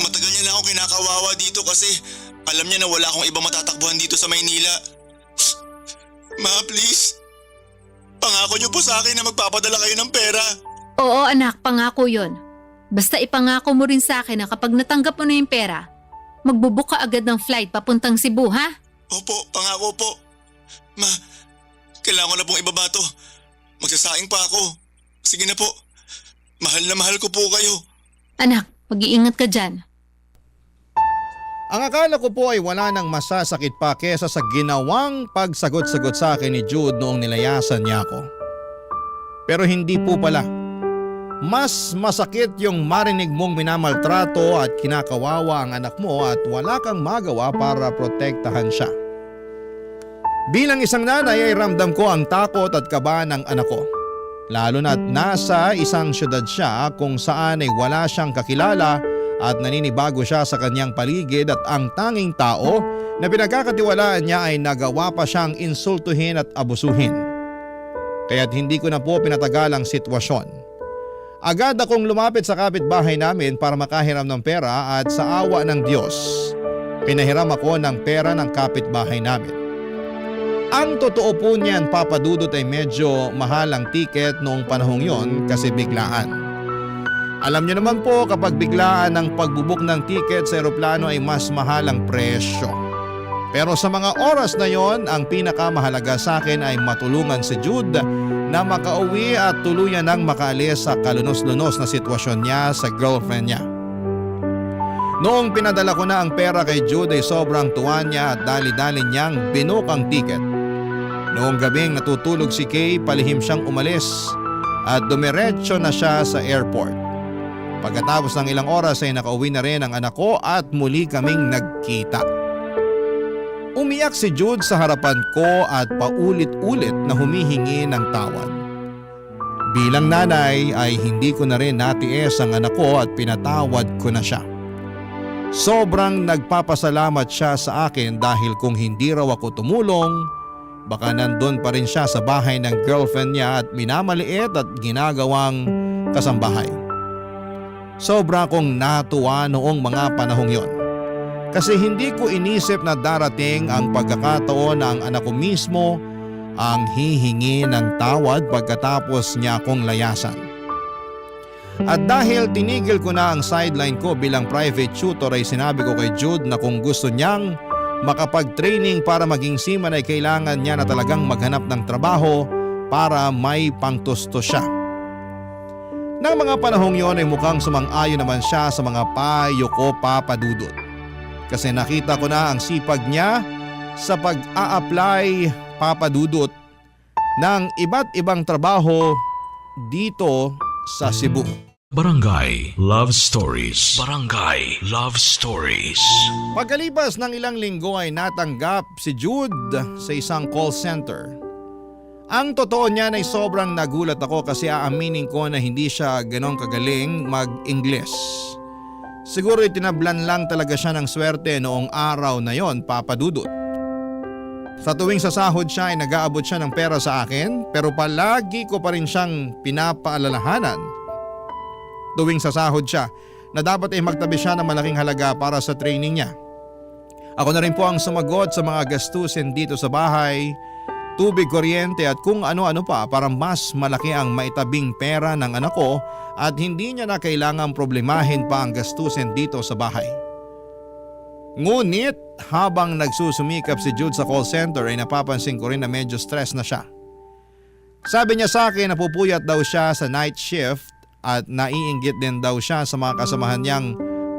matagal niya na ako kinakawawa dito kasi alam niya na wala akong ibang matatakbuhan dito sa Maynila. Ma, please. Pangako niyo po sa akin na magpapadala kayo ng pera. Oo anak, pangako yon. Basta ipangako mo rin sa akin na kapag natanggap mo na yung pera, magbubook ka agad ng flight papuntang Cebu ha? Opo, pangako po. Ma, kailangan ko na pong ibaba to. Magsasaing pa ako. Sige na po. Mahal na mahal ko po kayo. Anak, mag-iingat ka dyan. Ang akala ko po ay wala nang masasakit pa kesa sa ginawang pagsagot-sagot sa akin ni Jude noong nilayasan niya ako. Pero hindi po pala. Mas masakit yung marinig mong minamaltrato at kinakawawa ang anak mo at wala kang magawa para protektahan siya. Bilang isang nanay ay ramdam ko ang takot at kaba ng anak ko. Lalo na't nasa isang syudad siya kung saan ay wala siyang kakilala at naninibago siya sa kanyang paligid at ang tanging tao na pinagkakatiwalaan niya ay nagawa pa siyang insultuhin at abusuhin. Kaya't hindi ko na po pinatagal ang sitwasyon. Agad akong lumapit sa kapitbahay namin para makahiram ng pera at sa awa ng Diyos, pinahiram ako ng pera ng kapitbahay namin. Ang totoo po niyan, Papa Dudut, ay medyo mahal ang tiket noong panahong yon kasi biglaan. Alam niyo naman po kapag biglaan ang pagbubuk ng tiket sa eroplano ay mas mahal ang presyo. Pero sa mga oras na yon, ang pinakamahalaga sa akin ay matulungan si Jude na makauwi at tuluyan nang makaalis sa kalunos-lunos na sitwasyon niya sa girlfriend niya. Noong pinadala ko na ang pera kay Jude ay sobrang tuwa niya at dali-dali niyang binook ang tiket. Noong gabing natutulog si Kay, palihim siyang umalis at dumiretso na siya sa airport. Pagkatapos ng ilang oras ay nakauwi na rin ang anak ko at muli kaming nagkita. Umiyak si Jude sa harapan ko at paulit-ulit na humihingi ng tawad. Bilang nanay ay hindi ko na rin natiis ang anak ko at pinatawad ko na siya. Sobrang nagpapasalamat siya sa akin dahil kung hindi raw ako tumulong, baka nandun pa rin siya sa bahay ng girlfriend niya at minamaliit at ginagawang kasambahay. Sobra akong natuwa noong mga panahong yon. Kasi hindi ko inisip na darating ang pagkakataon na ang anak ko mismo ang hihingi ng tawad pagkatapos niya akong layasan. At dahil tinigil ko na ang sideline ko bilang private tutor ay sinabi ko kay Jude na kung gusto niyang makapag-training para maging seaman ay kailangan niya na talagang maghanap ng trabaho para may pangtusto siya. Nang mga panahong yon ay mukhang sumang-ayon naman siya sa mga payo ko, Papa Dudut. Kasi nakita ko na ang sipag niya sa pag-a-apply, Papa Dudut, ng iba't ibang trabaho dito sa Cebu. Barangay Love Stories. Barangay Love Stories. Pagkalipas ng ilang linggo ay natanggap si Jude sa isang call center. Ang totoo niyan ay sobrang nagulat ako kasi aaminin ko na hindi siya ganong kagaling mag-Ingles. Siguro itinablan lang talaga siya ng swerte noong araw na yon, Papa Dudut. Sa tuwing sasahod siya ay nag-aabot siya ng pera sa akin pero palagi ko pa rin siyang pinapaalalahanan tuwing sasahod siya na dapat ay magtabi siya ng malaking halaga para sa training niya. Ako na rin po ang sumagot sa mga gastusin dito sa bahay, tubig, kuryente at kung ano-ano pa para mas malaki ang maitabing pera ng anak ko at hindi niya na kailangang problemahin pa ang gastusin dito sa bahay. Ngunit habang nagsusumikap si Jude sa call center ay napapansin ko rin na medyo stress na siya. Sabi niya sa akin na pupuyat daw siya sa night shift at naiinggit din daw siya sa mga kasamahan niyang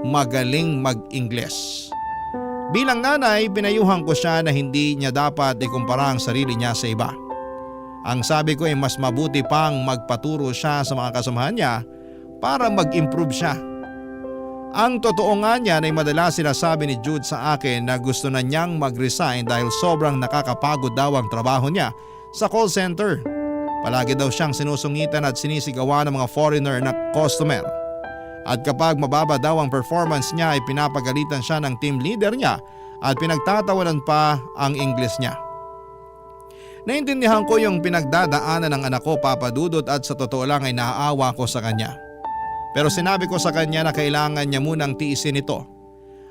magaling mag-Ingles. Bilang nanay, pinayuhan ko siya na hindi niya dapat ikumpara ang sarili niya sa iba. Ang sabi ko ay mas mabuti pang magpaturo siya sa mga kasamahan niya para mag-improve siya. Ang totoo nga niyan ay madalas sinasabi ni Jude sa akin na gusto na niyang mag-resign dahil sobrang nakakapagod daw ang trabaho niya sa call center. Palagi daw siyang sinusungitan at sinisigawan ng mga foreigner na customer. At kapag mababa daw ang performance niya ay pinapagalitan siya ng team leader niya at pinagtatawanan pa ang English niya. Naintindihan ko yung pinagdadaanan ng anak ko, Papa Dudut, at sa totoo lang ay naaawa ko sa kanya. Pero sinabi ko sa kanya na kailangan niya munang tiisin ito.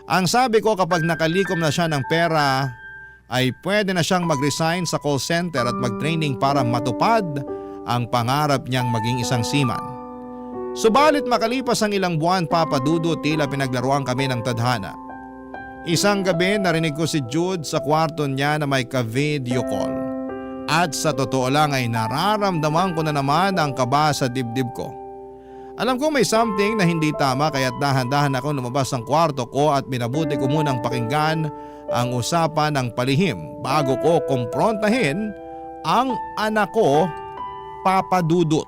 Ang sabi ko kapag nakalikom na siya ng pera ay pwede na siyang mag-resign sa call center at mag-training para matupad ang pangarap niyang maging isang seaman. Subalit makalipas ang ilang buwan, Papa Dudut, tila pinaglaruan kami ng tadhana. Isang gabi narinig ko si Jude sa kwarto niya na may ka-video call. At sa totoo lang ay nararamdaman ko na naman ang kaba sa dibdib ko. Alam ko may something na hindi tama kaya't dahan-dahan ako lumabas ng kwarto ko at minabuti ko munang pakinggan ang usapan ng palihim bago ko kumprontahin ang anak ko, Papa Dudut.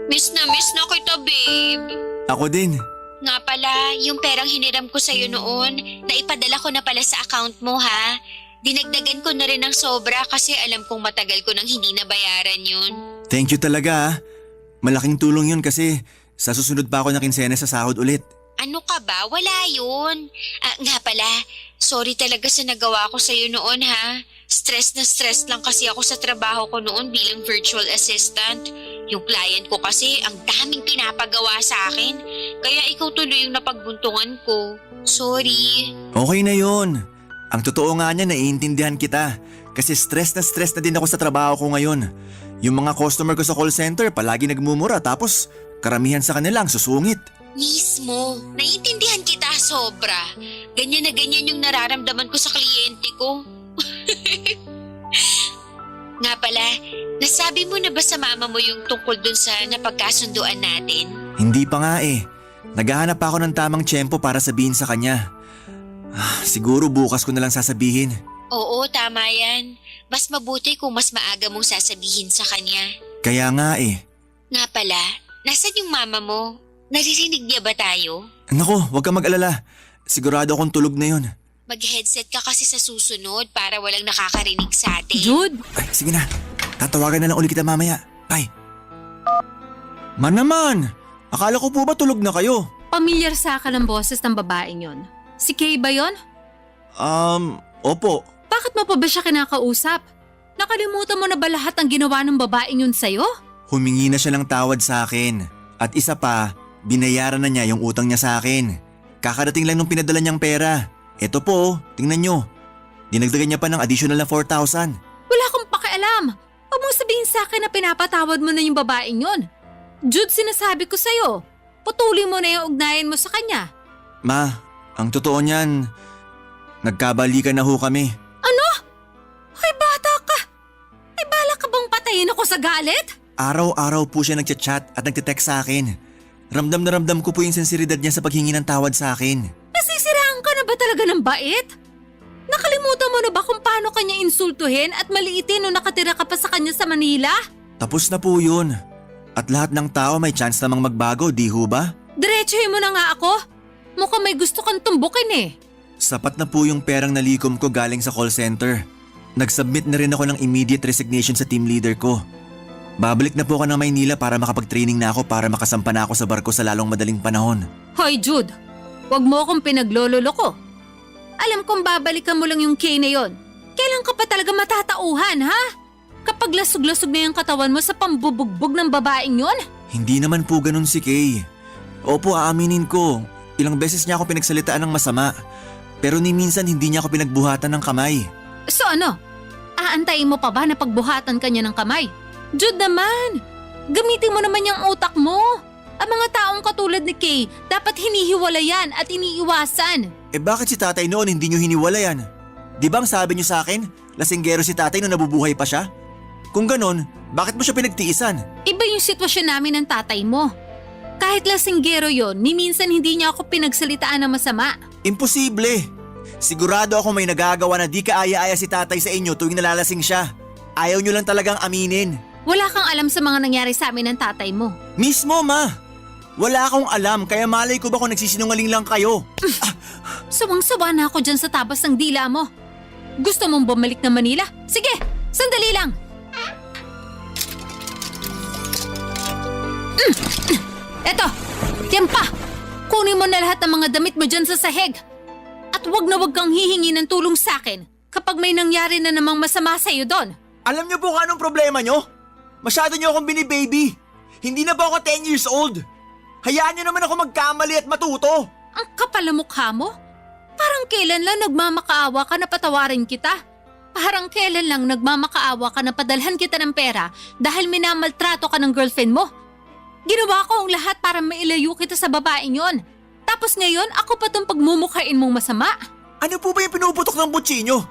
Miss na kita, babe. Ako din. Nga pala, yung perang hiniram ko sa'yo noon, naipadala ko na pala sa account mo, ha? Dinagdagan ko na rin ng sobra kasi alam kong matagal ko nang hindi nabayaran yun. Thank you talaga ah. Malaking tulong yun kasi sa susunod pa ako na kinsena sa sahod ulit. Ano ka ba? Wala yun. Nga pala, sorry talaga sa nagawa ko sa'yo noon, ha? Stress na stress lang kasi ako sa trabaho ko noon bilang virtual assistant. Yung client ko kasi ang daming pinapagawa sa akin. Kaya ikaw tuloy yung napagbuntungan ko. Sorry. Okay na yun. Ang totoo nga niya, naiintindihan kita. Kasi stress na din ako sa trabaho ko ngayon. Yung mga customer ko sa call center palagi nagmumura tapos karamihan sa kanila ang susungit. Mismo, naiintindihan kita sobra. Ganyan na ganyan yung nararamdaman ko sa kliyente ko. Nga pala, nasabi mo na ba sa mama mo yung tungkol dun sa napagkasunduan natin? Hindi pa nga eh. Naghahanap pa ako ng tamang tiyempo para sabihin sa kanya. Siguro bukas ko na lang sasabihin. Oo, tama yan. Mas mabuti kung mas maaga mong sasabihin sa kanya. Kaya nga eh. Nga pala, nasan yung mama mo? Naririnig niya ba tayo? Nako, huwag kang mag-alala. Sigurado akong tulog na yun. Mag-headset ka kasi sa susunod para walang nakakarinig sa atin. Jude, Ay, sige na. Tatawagan na lang ulit kita mamaya. Bye. Man naman, akala ko po ba tulog na kayo? pamilyar sa akin ang boses ng babaeng yon. Si Kay ba yon? Opo. Bakit mo pa ba siya kinakausap? Nakalimutan mo na ba lahat ng ginawa ng babaeng yun sa'yo? Humingi na siya ng tawad sa akin. At isa pa, binayaran na niya yung utang niya sa akin. Kakarating lang nung pinadala niyang pera. Eto po, tingnan niyo. Dinagdagan niya pa ng additional na 4,000. Wala akong pakialam. Huwag mong sabihin sa akin na pinapatawad mo na yung babaeng yun. Jude, sinasabi ko sa'yo. Putuli mo na yung ugnayan mo sa kanya. Ma, ang totoo niyan, nagkabalikan na ho kami. Ano? Hoy, bata ka! Ay, bala ka bang patayin ako sa galit? Araw-araw po siya nagchat-chat at nagte-text sa akin. Ramdam na ramdam ko po yung sensiridad niya sa paghingi ng tawad sa akin. Nasisiraan ka na ba talaga ng bait? Nakalimutan mo na ba kung paano kanya insultuhin at maliitin nung nakatira ka pa sa kanya sa Manila? Tapos na po yun. At lahat ng tao may chance namang magbago, di ho ba? Diretsuhin mo na nga ako. Mukhang may gusto kang tumbukin eh. Sapat na po yung perang nalikom ko galing sa call center. Nag-submit na rin ako ng immediate resignation sa team leader ko. Babalik na po ako ng Maynila para makapag-training na ako para makasampa na ako sa barko sa lalong madaling panahon. Hoy Jude, Huwag mo akong pinaglololoko. Alam kong babalikan mo lang yung Kay na yon. Kailan ka pa talaga matatauhan, ha? Kapag lasog-lasog na yung katawan mo sa pambubugbog ng babaeng yon? Hindi naman po ganun si Kay. Opo, aaminin ko. Ilang beses niya ako pinagsalitaan ng masama. Pero ni minsan hindi niya ako pinagbuhatan ng kamay. So ano? Aantayin mo pa ba na pagbuhatan ka niya ng kamay? Jude naman! Gamitin mo naman yung utak mo. Ang mga taong katulad ni Kay, dapat hinihiwalayan at iniiwasan. Bakit si tatay noon hindi niyo hiniwalayan? Di ba ang sabi niyo sa akin, lasinggero si tatay nung nabubuhay pa siya? Kung ganon, bakit mo siya pinagtiisan? Iba yung sitwasyon namin ng tatay mo. Kahit lasinggero yon, ni minsan hindi niya ako pinagsalitaan ng masama. Imposible! Sigurado ako may nagagawa na di kaaya-aya si tatay sa inyo tuwing nalalasing siya. Ayaw niyo lang talagang aminin. Wala kang alam sa mga nangyari sa amin ng tatay mo. Mismo, ma! Wala akong alam kaya malay ko ba kung nagsisinungaling lang kayo? Sawang-sawa na ako dyan sa tabas ng dila mo. Gusto mong bumalik na Manila? Sige, sandali lang. Eto, yan pa. Kunin mo na lahat ng mga damit mo dyan sa sahig. At wag na wag kang hihingi ng tulong sa akin kapag may nangyari na namang masama sa'yo doon. Alam niyo po kung anong problema niyo? Masyado niyo akong binibaby. Hindi na ba ako 10 years old? Hayaan niyo naman ako magkamali at matuto. Ang kapal na mukha mo. Parang kailan lang nagmamakaawa ka na patawarin kita. Parang kailan lang nagmamakaawa ka na padalhan kita ng pera dahil minamaltrato ka ng girlfriend mo. Ginawa ko ang lahat para mailayo kita sa babaeng yon. Tapos ngayon ako pa tong pagmumukhain mong masama. Ano po ba yung pinuputok ng butsi niyo?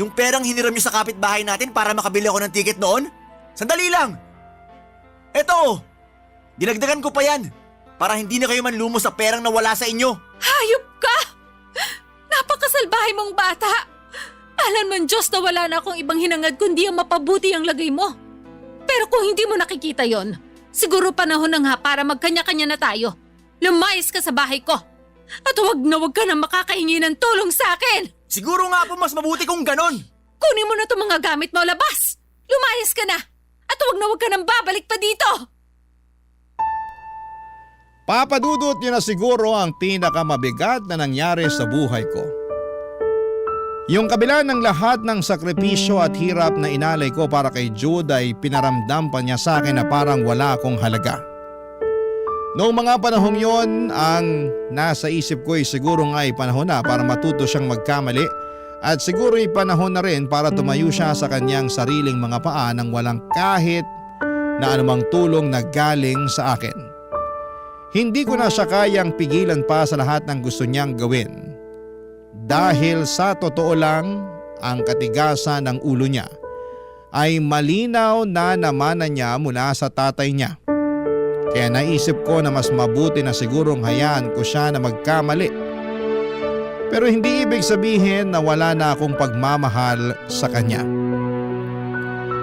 Yung perang hiniram niyo sa kapitbahay natin para makabili ako ng ticket noon? Sandali lang! Eto! Dinagdagan ko pa yan para hindi na kayo manlumo sa perang nawala sa inyo. Hayop ka! Napakasalbahay mong bata! Alam ng Diyos na wala na akong ibang hinangad kundi ang mapabuti ang lagay mo. Pero kung hindi mo nakikita yon, siguro panahon na nga para magkanya-kanya na tayo. Lumayas ka sa bahay ko. At huwag na huwag ka na makakahingi ng tulong sa akin. Siguro nga po mas mabuti kung ganon. Kunin mo na itong mga gamit mo, labas! Lumayas ka na! At huwag na huwag ka nang babalik pa dito! Papadudot niyo na siguro ang pinakamabigat na nangyari sa buhay ko. Yung kabila ng lahat ng sakripisyo at hirap na inalay ko para kay Jude ay pinaramdam pa niya sa akin na parang wala akong halaga. Noong mga panahong yon, ang nasa isip ko ay siguro nga ay panahon na para matuto siyang magkamali at siguro ay panahon na rin para tumayo siya sa kanyang sariling mga paa nang walang kahit na anumang tulong na galing sa akin. Hindi ko na siya kayang pigilan pa sa lahat ng gusto niyang gawin. Dahil sa totoo lang, ang katigasan ng ulo niya ay malinaw na namanan niya mula sa tatay niya. Kaya naisip ko na mas mabuti na sigurong hayaan ko siya na magkamali. Pero hindi ibig sabihin na wala na akong pagmamahal sa kanya.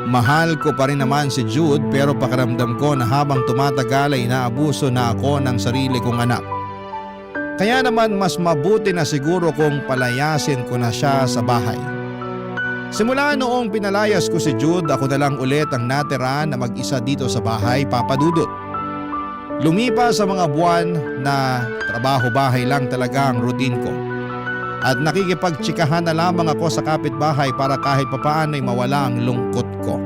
Mahal ko pa rin naman si Jude pero pakiramdam ko na habang tumatagal ay inaabuso na ako ng sarili kong anak. Kaya naman mas mabuti na siguro kung palayasin ko na siya sa bahay. Simula noong pinalayas ko si Jude, ako na lang ulit ang natira na mag-isa dito sa bahay, Papa Dudut. Lumipas sa mga buwan na trabaho-bahay lang talaga ang routine ko. At nakikipagtsikahan na lamang ako sa kapitbahay para kahit papaano ay mawala ang lungkot ko.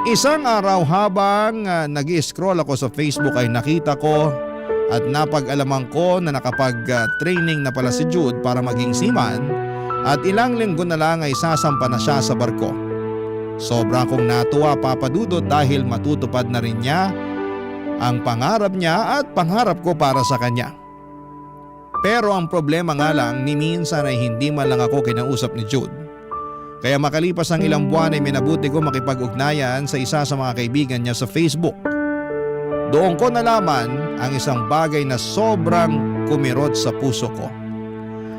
Isang araw habang nag-i-scroll ako sa Facebook ay nakita ko at napag-alaman ko na nakapag-training na pala si Jude para maging seaman at ilang linggo na lang ay sasampa na siya sa barko. Sobra akong natuwa, Papa Dudut, dahil matutupad na rin niya ang pangarap niya at pangarap ko para sa kanya. Pero ang problema nga lang, ni minsan ay hindi man lang ako kinausap ni Jude. Kaya makalipas ang ilang buwan ay minabuti ko makipag-ugnayan sa isa sa mga kaibigan niya sa Facebook. Doon ko nalaman ang isang bagay na sobrang kumirot sa puso ko.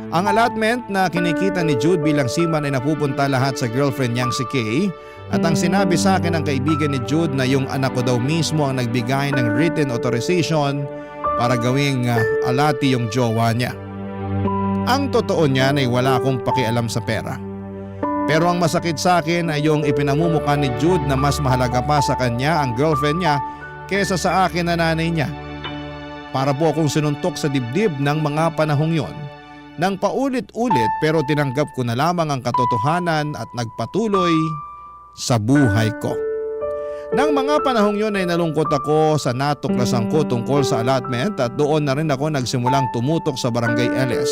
Ang allotment na kinikita ni Jude bilang seaman ay napupunta lahat sa girlfriend niyang si Kay. At ang sinabi sa akin ng kaibigan ni Jude na yung anak ko daw mismo ang nagbigay ng written authorization para gawing alati yung jowa niya. Ang totoo niyan ay wala akong pakialam sa pera. Pero ang masakit sa akin ay yung ipinamumukha ni Jude na mas mahalaga pa sa kanya ang girlfriend niya kesa sa akin na nanay niya. Para po akong sinuntok sa dibdib ng mga panahong yon nang paulit-ulit, pero tinanggap ko na lamang ang katotohanan at nagpatuloy sa buhay ko. Nang mga panahong yon ay nalungkot ako sa natuklasan ko tungkol sa allotment at doon na rin ako nagsimulang tumutok sa Barangay LS.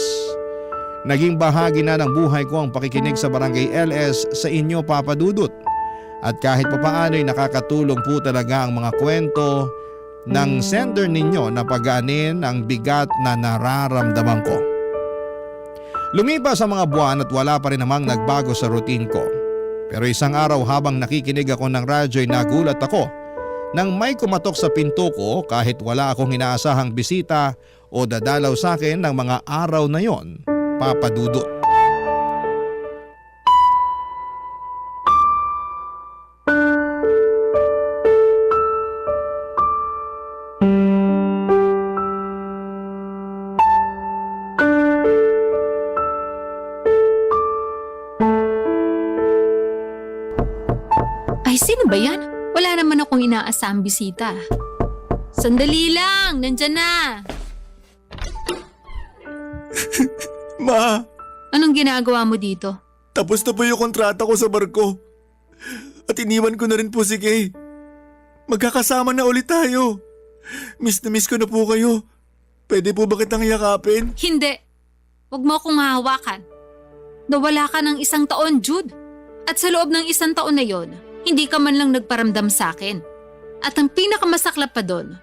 Naging bahagi na ng buhay ko ang pakikinig sa Barangay LS sa inyo, Papa Dudut. At kahit papaano ay nakakatulong po talaga ang mga kwento ng sender ninyo na pagaanin ang bigat na nararamdaman ko. Lumipas ang mga buwan at wala pa rin namang nagbago sa routine ko. Pero isang araw habang nakikinig ako ng radyo ay nagulat ako nang may kumatok sa pinto ko kahit wala akong inaasahang bisita o dadalaw sa akin ng mga araw na yon, Papa Dudut. Ay, sino ba yan? Wala naman akong inaasahang bisita. Sandali lang, nandyan na. Ma, Anong ginagawa mo dito? tapos na po yung kontrata ko sa barko. At iniwan ko na rin po si Kay. Magkakasama na ulit tayo. Miss na miss ko na po kayo. Pwede po ba kitang yakapin? Hindi. Huwag mo akong hahawakan. Nawala ka ng 1 taon, Jude. At sa loob ng 1 taon na yon, hindi ka man lang nagparamdam sa akin. At ang pinakamasaklap pa doon,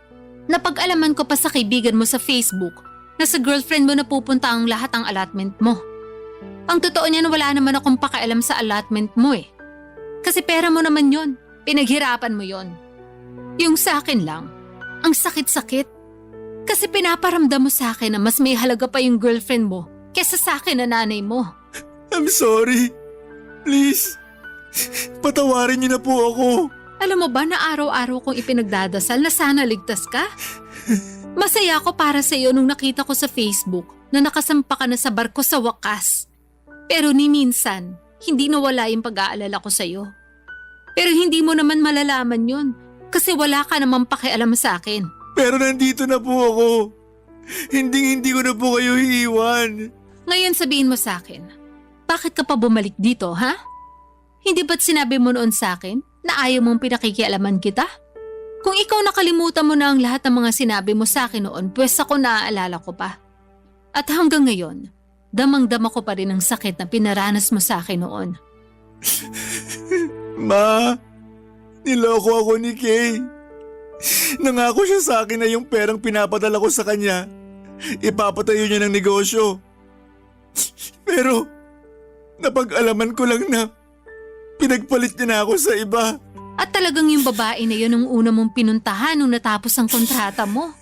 napag-alaman ko pa sa kaibigan mo sa Facebook na sa girlfriend mo na pupunta ang lahat ng allotment mo. Ang totoo niyan, wala naman akong pakialam sa allotment mo eh. Kasi pera mo naman yon, pinaghirapan mo yon. Yung sa akin lang, ang sakit-sakit. Kasi pinaparamdam mo sa akin na mas may halaga pa yung girlfriend mo kesa sa akin na nanay mo. I'm sorry. Please. Patawarin niyo na po ako. Alam mo ba na araw-araw kong ipinagdadasal na sana ligtas ka? Masaya ako para sa iyo nung nakita ko sa Facebook na nakasampa ka na sa barko sa wakas. Pero ni minsan, hindi nawala yung pag-aalala ko sa iyo. Pero hindi mo naman malalaman yun kasi wala ka namang pakialam sa akin. Pero nandito na po ako. Hindi ko na po kayo iiwan. Ngayon sabihin mo sa akin, bakit ka pa bumalik dito, ha? Hindi ba't sinabi mo noon sa akin na ayaw mong pinakikialaman kita? Kung ikaw nakalimutan mo na ang lahat ng mga sinabi mo sa akin noon, pues ako naaalala ko pa. At hanggang ngayon, damang-dama ko pa rin ang sakit na pinaranas mo sa akin noon. Ma, niloko ako ni Kay. Nangako siya sa akin na yung perang pinapadala ko sa kanya, ipapatayo niya ng negosyo. Pero, napag-alaman ko lang na pinagpalit niya na ako sa iba. At talagang yung babae na yun ang una mong pinuntahan nung natapos ang kontrata mo.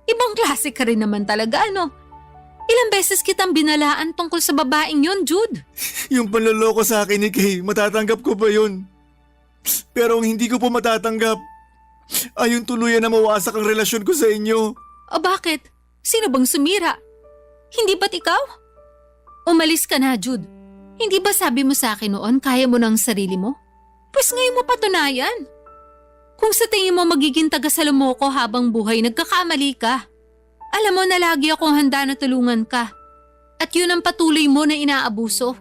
Ibang klase ka rin naman talaga, ano? Ilang beses kitang binalaan tungkol sa babaeng yun, Jude. Yung panloloko sa akin ni Kay, matatanggap ko ba yun? Pero ang hindi ko po matatanggap ay yung tuluyan na mawasak ang relasyon ko sa inyo. O bakit? Sino bang sumira? Hindi ba't ikaw? Umalis ka na, Jude. Hindi ba sabi mo sa akin noon kaya mo ng sarili mo? Pues ngayon mo patunayan. Kung sa tingin mo magiging taga-salomo ko habang buhay, nagkakamali ka. Alam mo na lagi akong handa na tulungan ka. At yun ang patuloy mo na inaabuso.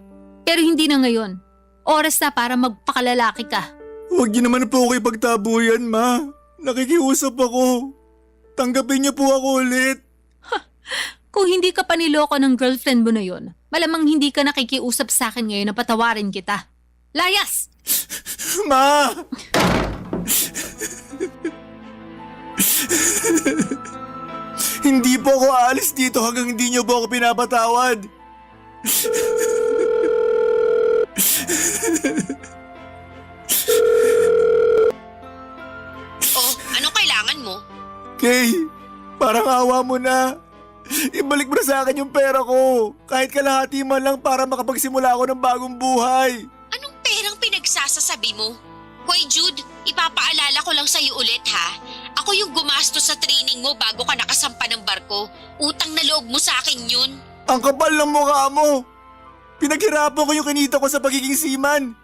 Pero hindi na ngayon. Oras na para magpakalalaki ka. Huwag niyo naman po ako ipagtabuyan, Ma. Nakikiusap ako. Tanggapin niyo po ako ulit. Kung hindi ka paniloko ng girlfriend mo na yun, malamang hindi ka nakikiusap sa akin ngayon na patawarin kita. Layas! Ma! Hindi po ako aalis dito hanggang hindi niyo po ako pinapatawad. Oh, anong kailangan mo? Kay, parang awa mo na. Ibalik mo na sa akin yung pera ko. Kahit kalahati man lang para makapagsimula ako ng bagong buhay. Anong perang pinagsasasabi mo? Hoy Jude, ipapaalala ko lang sa'yo ulit ha. Ako yung gumastos sa training mo bago ka nakasampa ng barko. Utang na loob mo sa akin yun. Ang kapal ng mukha mo. Pinaghirapan ko yung kinita ko sa pagiging seaman.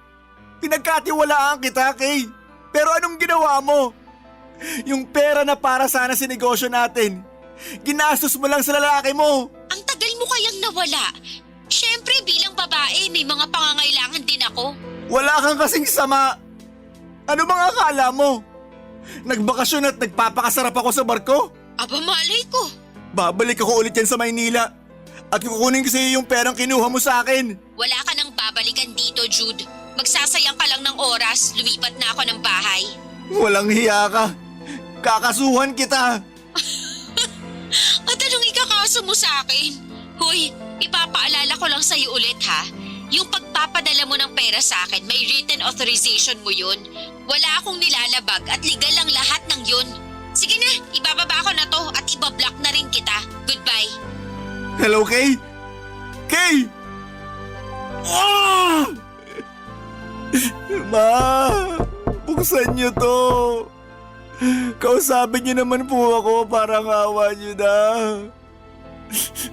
Pinagkatiwalaan kita, Kay. Pero anong ginawa mo? Yung pera na para sana sa negosyo natin, Ginastos mo lang sa lalaki mo. Ang tagal mo kayang nawala. Siyempre bilang babae, may mga pangangailangan din ako. Wala kang kasing sama. Ano bang akala mo? Nagbakasyon at nagpapakasarap ako sa barko? Aba malay ko. Babalik ako ulit yan sa Maynila. At kukunin ko sa iyo yung perang kinuha mo sa akin. Wala ka nang babalikan dito, Jude. Magsasayang ka lang ng oras, lumipat na ako ng bahay. Walang hiya ka. Kakasuhan kita. At anong ikakaso mo sa akin? Hoy, ipapaalala ko lang sa'yo ulit ha. Yung pagpapadala mo ng pera sa akin, may written authorization mo yun. Wala akong nilalabag at legal lang lahat ng yun. Sige na, ibababa ko na to at ibablock na rin kita. Goodbye. Hello, Kay? Kay! Ah! Ma! Buksan niyo to. Kausapin niyo naman po ako, parang awa niyo na.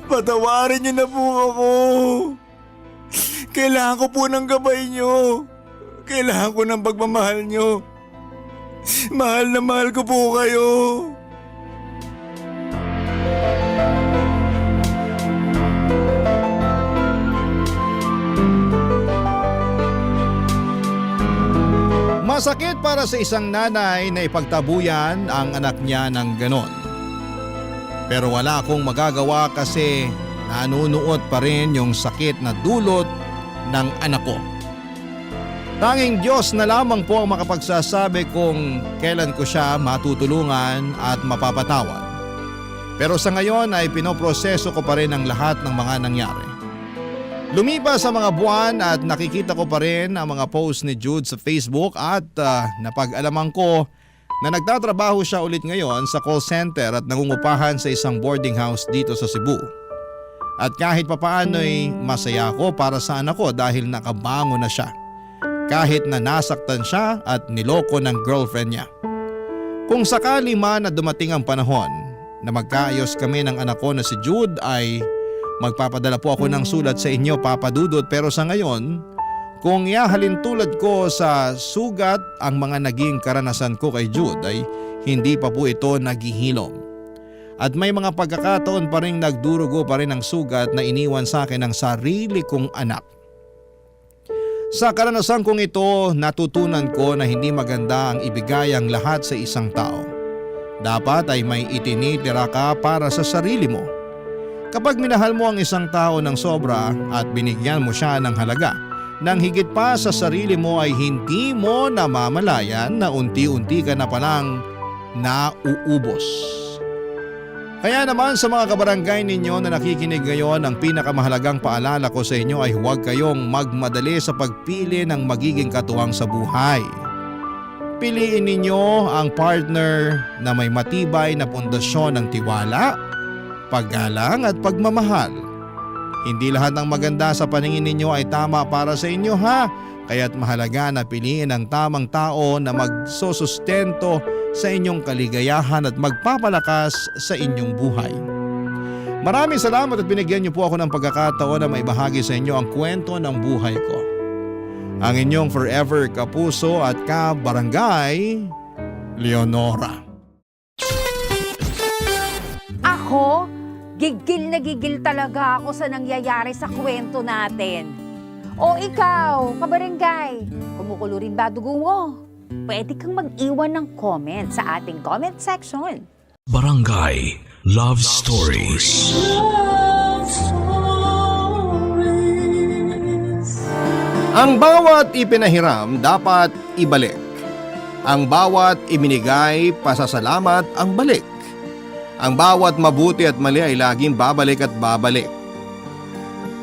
Patawarin niyo na po ako. Kailangan ko po ng gabay niyo. Kailangan ko ng pagmamahal niyo. Mahal na mahal ko po kayo. Masakit para sa isang nanay na ipagtabuyan ang anak niya ng ganon. Pero wala akong magagawa kasi nanunuot pa rin yung sakit na dulot ng anak ko. Tanging Diyos na lamang po ang makapagsasabi kung kailan ko siya matutulungan at mapapatawad. Pero sa ngayon ay pinoproseso ko pa rin ang lahat ng mga nangyari. Lumipas sa mga buwan at nakikita ko pa rin ang mga post ni Jude sa Facebook at napag-alaman ko na nagtatrabaho siya ulit ngayon sa call center at nangungupahan sa isang boarding house dito sa Cebu. At kahit papaano'y masaya ako para sa anak ko dahil nakabango na siya. Kahit na nasaktan siya at niloko ng girlfriend niya. Kung sakali man na dumating ang panahon na magkaayos kami ng anak ko na si Jude ay magpapadala po ako ng sulat sa inyo, Papa Dudut, pero sa ngayon, kung iahalin tulad ko sa sugat ang mga naging karanasan ko kay Jude ay hindi pa po ito naghihilom. At may mga pagkakataon pa rin nagdurugo pa rin ang sugat na iniwan sa akin ng sarili kong anak. Sa karanasan kong ito, natutunan ko na hindi maganda ang ibigay ang lahat sa isang tao. Dapat ay may itinitira ka para sa sarili mo. Kapag minahal mo ang isang tao ng sobra at binigyan mo siya ng halaga, nang higit pa sa sarili mo ay hindi mo namamalayan na unti-unti ka na palang nauubos. Kaya naman sa mga kabarangay ninyo na nakikinig ngayon, ang pinakamahalagang paalala ko sa inyo ay huwag kayong magmadali sa pagpili ng magiging katuwang sa buhay. Piliin ninyo ang partner na may matibay na pundasyon ng tiwala, paggalang at pagmamahal. Hindi lahat ng maganda sa paningin ninyo ay tama para sa inyo ha, kaya't mahalaga na piliin ang tamang tao na magsusustento sa inyong kaligayahan at magpapalakas sa inyong buhay. Maraming salamat at binigyan niyo po ako ng pagkakataon na maibahagi sa inyo ang kwento ng buhay ko. Ang inyong forever kapuso at kabarangay, Leonora. Ako? Gigil na gigil talaga ako sa nangyayari sa kwento natin. O ikaw, kabarangay, kumukulo rin ba dugo mo? Pwede kang mag-iwan ng comment sa ating comment section. Barangay Love Stories. Love Stories. Ang bawat ipinahiram dapat ibalik. Ang bawat iminigay pasasalamat ang balik. Ang bawat mabuti at mali ay laging babalik at babalik.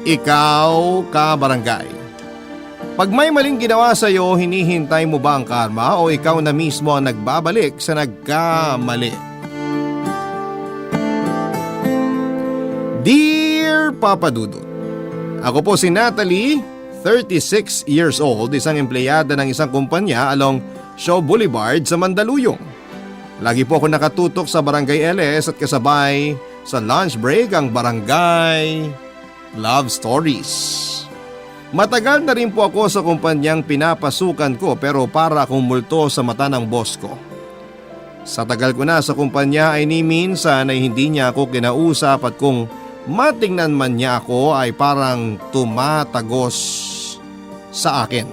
Ikaw, kabarangay. Pag may maling ginawa sa iyo, hinihintay mo ba ang karma o ikaw na mismo ang nagbabalik sa nagkamali? Dear Papa Dudut, ako po si Natalie, 36 years old, isang empleyada ng isang kumpanya along Shaw Boulevard sa Mandaluyong. Lagi po ako nakatutok sa Barangay LS at kasabay sa lunch break ang Barangay Love Stories. Matagal na rin po ako sa kumpanyang pinapasukan ko pero para akong multo sa mata ng boss ko. Sa tagal ko na sa kumpanya ay ni minsan ay hindi niya ako kinausap at kung matingnan man niya ako ay parang tumatagos sa akin.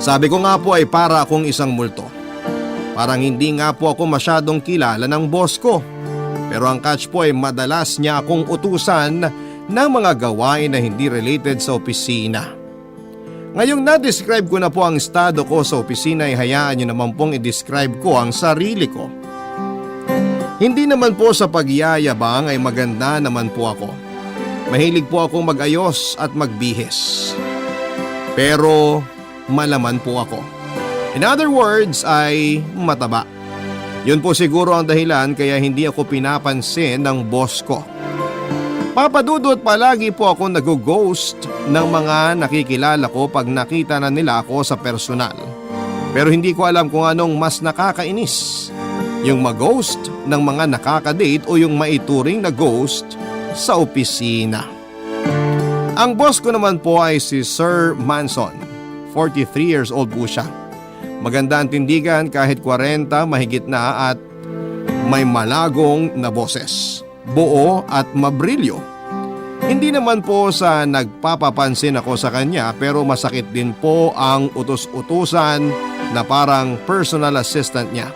Sabi ko nga po ay para akong isang multo. Parang hindi nga po ako masyadong kilala ng boss ko. Pero ang catch po ay madalas niya akong utusan ng mga gawain na hindi related sa opisina. Ngayong na-describe ko na po ang estado ko sa opisina ay hayaan niyo naman pong i-describe ko ang sarili ko. Hindi naman po sa pagyayabang ay maganda naman po ako. Mahilig po akong mag-ayos at magbihis. Pero malaman po ako. In other words ay mataba. Yun po siguro ang dahilan kaya hindi ako pinapansin ng boss ko. Papadudot palagi po ako nag-ghost ng mga nakikilala ko pag nakita na nila ako sa personal. Pero hindi ko alam kung anong mas nakakainis. Yung mag-ghost ng mga nakakadate o yung maituring na ghost sa opisina. Ang boss ko naman po ay si Sir Manson. 43 years old po siya. Maganda ang tindigan kahit 40 mahigit na at may malagong na boses. Buo at mabrilyo. Hindi naman po sa nagpapapansin ako sa kanya pero masakit din po ang utos-utusan na parang personal assistant niya.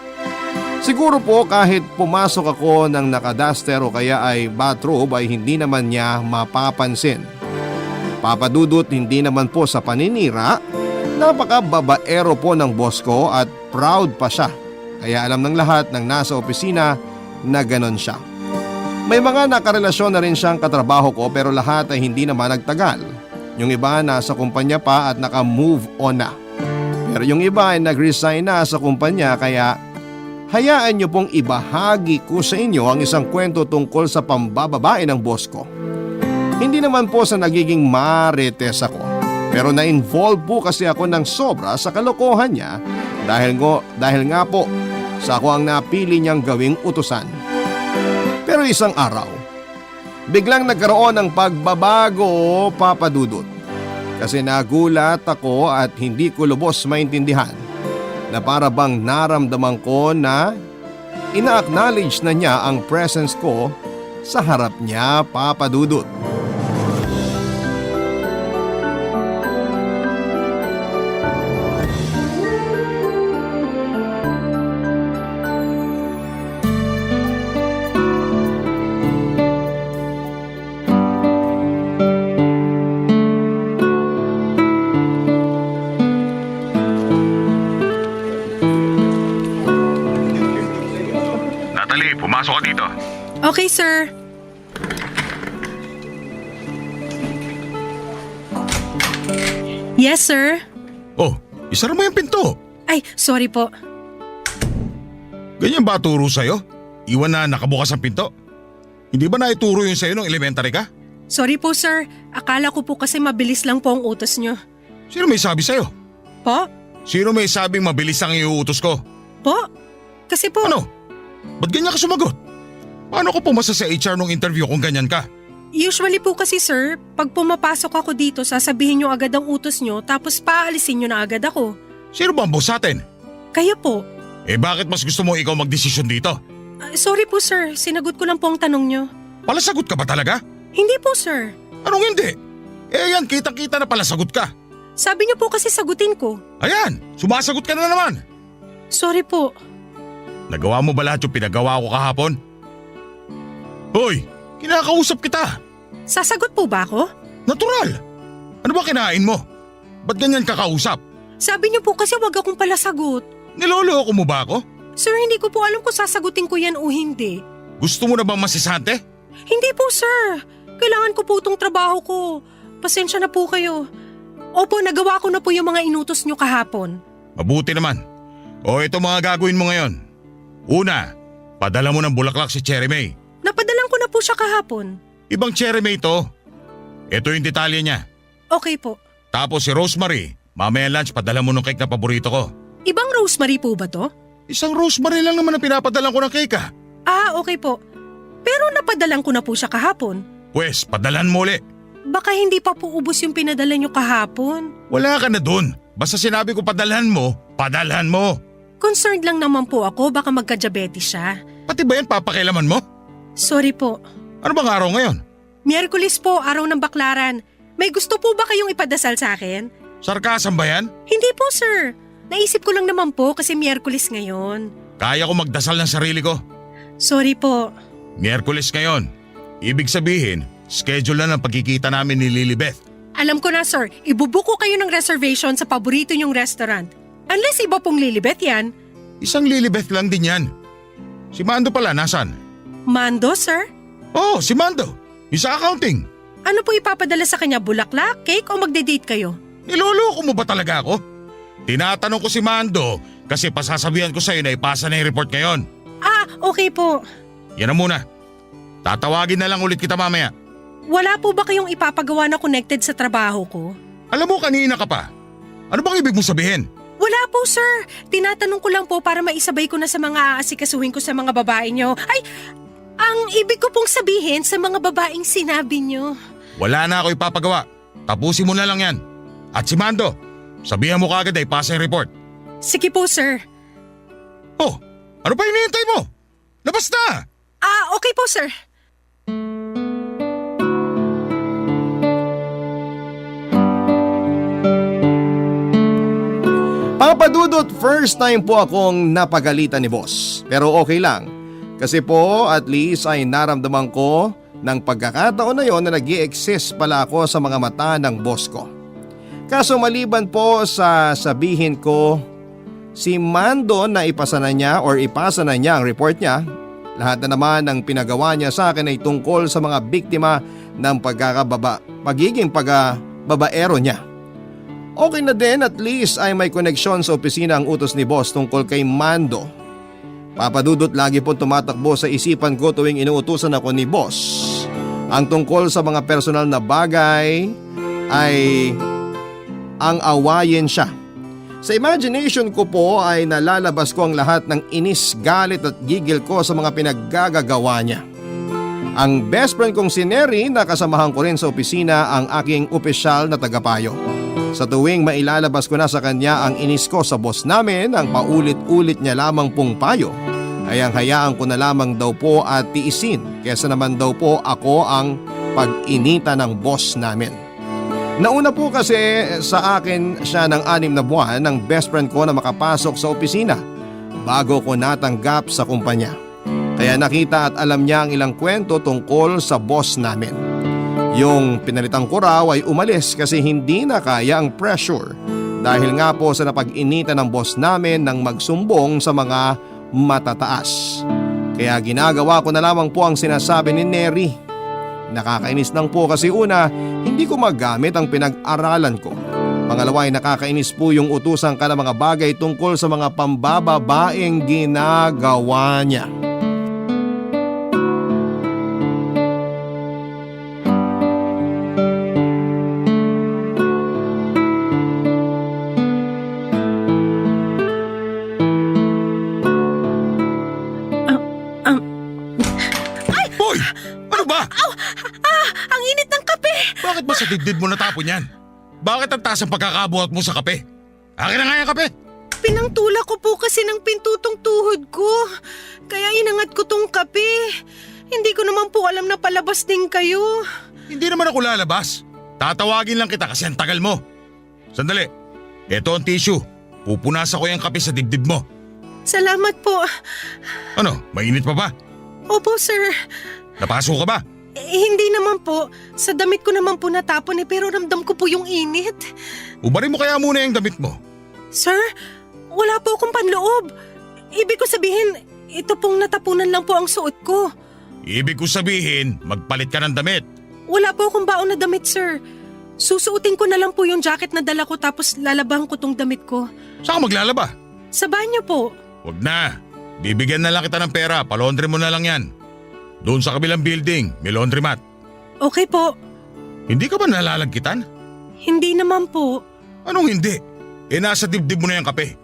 Siguro po kahit pumasok ako ng nakaduster o kaya ay bathrobe ay hindi naman niya mapapansin. Papadudot hindi naman po sa paninira, napaka-babaero po ng boss ko at proud pa siya. Kaya alam ng lahat ng nasa opisina na ganon siya. May mga nakarelasyon na rin siyang katrabaho ko pero lahat ay hindi naman nagtagal. Yung iba nasa kumpanya pa at naka-move on na. Pero yung iba ay nag-resign na sa kumpanya kaya hayaan niyo pong ibahagi ko sa inyo ang isang kwento tungkol sa pambababae ng boss ko. Hindi naman po sa nagiging marites ako. Pero na-involve po kasi ako ng sobra sa kalokohan niya dahil nga po sa ako ang napili niyang gawing utusan. Pero isang araw, biglang nagkaroon ng pagbabago, Papadudot. Kasi nagulat ako at hindi ko lubos maintindihan na para bang naramdaman ko na ina-acknowledge na niya ang presence ko sa harap niya, Papadudot. Pumasok ka dito. Okay, sir. Yes, sir. Oh, isara mo yung pinto. Ay, sorry po. Ganyan ba turo sa'yo? Iwan na nakabukas ang pinto? Hindi ba naituro yun sa'yo nung elementary ka? Sorry po, sir. Akala ko po kasi mabilis lang po ang utos nyo. Sino may sabi sa'yo? Po? Sino may sabing mabilis ang iuutos ko? Po? Kasi po… Ano? Ba't ganyan ka sumagot? Paano ko pumasa sa HR nung interview kung ganyan ka? Usually po kasi, sir, pag pumapasok ako dito, sasabihin nyo agad ang utos nyo tapos paalisin nyo na agad ako. Sino ba ang boss atin? Kaya po. Eh bakit mas gusto mo ikaw magdesisyon dito? Sorry po, sir. Sinagot ko lang po ang tanong nyo. Palasagot ka ba talaga? Hindi po, sir. Anong hindi? Eh yan, kitang-kita na palasagot ka. Sabi nyo po kasi sagutin ko. Ayan, sumasagot ka na naman. Sorry po. Nagawa mo ba lahat yung pinagawa ko kahapon? Hoy, kinakausap kita. Sasagot po ba ako? Natural. Ano ba kinain mo? Ba't ganyan kakausap? Sabi niyo po kasi wag akong palasagot. Niloloko mo ba ako? Sir, hindi ko po alam kung sasagutin ko yan o hindi. Gusto mo na bang masisante? Hindi po, sir. Kailangan ko po itong trabaho ko. Pasensya na po kayo. Opo, nagawa ko na po yung mga inutos niyo kahapon. Mabuti naman. O ito mga gagawin mo ngayon. Una, padala mo ng bulaklak si Cherry May. Napadalan ko na po siya kahapon. Ibang Cherry May to. Ito yung detalye niya. Okay po. Tapos si Rosemary, mamaya lunch padala mo ng cake na paborito ko. Ibang Rosemary po ba to? Isang Rosemary lang naman ang pinapadalan ko ng cake ah. Okay po. Pero napadalan ko na po siya kahapon. Pwes, padalan mo ulit. Baka hindi pa po ubos yung pinadala niyo kahapon. Wala ka na dun. Basta sinabi ko padalhan mo, padalhan mo. Concerned lang naman po ako, baka magka-diabetes siya. Pati ba yan papakialaman mo? Sorry po. Ano bang araw ngayon? Miyerkules po, araw ng baklaran. May gusto po ba kayong ipadasal sa akin? Sarkasam ba yan? Hindi po, sir. Naisip ko lang naman po kasi Miyerkules ngayon. Kaya ko magdasal ng sarili ko. Sorry po. Miyerkules ngayon. Ibig sabihin, schedule na ng pagkikita namin ni Lilibeth. Alam ko na, sir. Ibubuko kayo ng reservation sa paborito niyong restaurant. Unless iba pong Lilibet yan. Isang Lilibeth lang din yan. Si Mando pala, nasan? Mando, sir? Oh, si Mando. Yung sa accounting. Ano po ipapadala sa kanya? Bulaklak, cake o magde-date kayo? Niloloko mo ba talaga ako? Tinatanong ko si Mando kasi pasasabihan ko sa'yo na ipasa na yung report ngayon. Ah, okay po. Yan na muna. Tatawagin na lang ulit kita mamaya. Wala po ba kayong ipapagawa na connected sa trabaho ko? Alam mo, kanina ka pa. Ano bang ibig mong sabihin? Wala po, sir. Tinatanong ko lang po para maisabay ko na sa mga aasikasuhin ko sa mga babae nyo. Ay, ang ibig ko pong sabihin sa mga babaeng sinabi nyo. Wala na ako ipapagawa. Tapusin mo na lang yan. At si Mando, sabihan mo kaagad na ipasa yung report. Sige po, sir. Oh, ano pa hinihintay mo? Labas na! Ah, okay po, sir. Papadudot, first time po akong napagalitan ni boss. Pero okay lang. Kasi po at least ay naramdaman ko ng pagkakataon na yon na nag-i-exist pala ako sa mga mata ng boss ko. Kaso maliban po sa sabihin ko, si Mando na ipasa na niya ang report niya, lahat na naman ng pinagawa niya sa akin ay tungkol sa mga biktima ng pagiging pagbabaero niya. Okay na din, at least ay may koneksyon sa opisina ang utos ni boss tungkol kay Mando. Papadudot, lagi po tumatakbo sa isipan ko tuwing inuutusan ako ni boss. Ang tungkol sa mga personal na bagay ay ang awayin siya. Sa imagination ko po ay nalalabas ko ang lahat ng inis, galit at gigil ko sa mga pinaggagawa niya. Ang best friend kong si Neri na kasamahan ko rin sa opisina ang aking opisyal na tagapayo. Sa tuwing mailalabas ko na sa kanya ang inis ko sa boss namin, ang paulit-ulit niya lamang pong payo ay ang hayaan ko na lamang daw po at tiisin kesa naman daw po ako ang pag-inita ng boss namin. Nauna po kasi sa akin siya ng 6 na buwan ng best friend ko na makapasok sa opisina bago ko natanggap sa kumpanya. Kaya nakita at alam niya ang ilang kwento tungkol sa boss namin. Yung pinalitan ko raw ay umalis kasi hindi na kaya ang pressure dahil nga po sa napag-inita ng boss namin ng magsumbong sa mga matataas. Kaya ginagawa ko na lamang po ang sinasabi ni Neri. Nakakainis lang po kasi una, hindi ko magamit ang pinag-aralan ko. Pangalawa ay nakakainis po yung utusan ka ng mga bagay tungkol sa mga pambababaeng ginagawa niya. Hoy! Ano ba? Ang init ng kape! Bakit ba sa dibdib mo natapon yan? Bakit ang taas ang pagkakabuhat mo sa kape? Akin na nga yung kape! Pinangtula ko po kasi ng pintutong tuhod ko. Kaya inangat ko tong kape. Hindi ko naman po alam na palabas din kayo. Hindi naman ako lalabas. Tatawagin lang kita kasi ang tagal mo. Sandali. Ito ang tissue. Pupunasan ko yung kape sa dibdib mo. Salamat po. Ano? Mainit pa ba? Opo, sir. Napaso ka ba? Hindi naman po. Sa damit ko naman po natapon pero ramdam ko po yung init. Ubarin mo kaya muna yung damit mo. Sir, wala po akong panloob. Ibig ko sabihin, ito pong natapunan lang po ang suot ko. Ibig ko sabihin, magpalit ka ng damit. Wala po akong baon na damit, sir. Susuotin ko na lang po yung jacket na dala ko tapos lalabahan ko tong damit ko. Saan ka maglalaba? Sa banyo po. Huwag na. Bibigyan na lang kita ng pera. Palondre mo na lang yan. Doon sa kabilang building, may laundromat. Okay po. Hindi ka ba nalalagkitan? Hindi naman po. Anong hindi? Nasa dibdib mo na yung kape.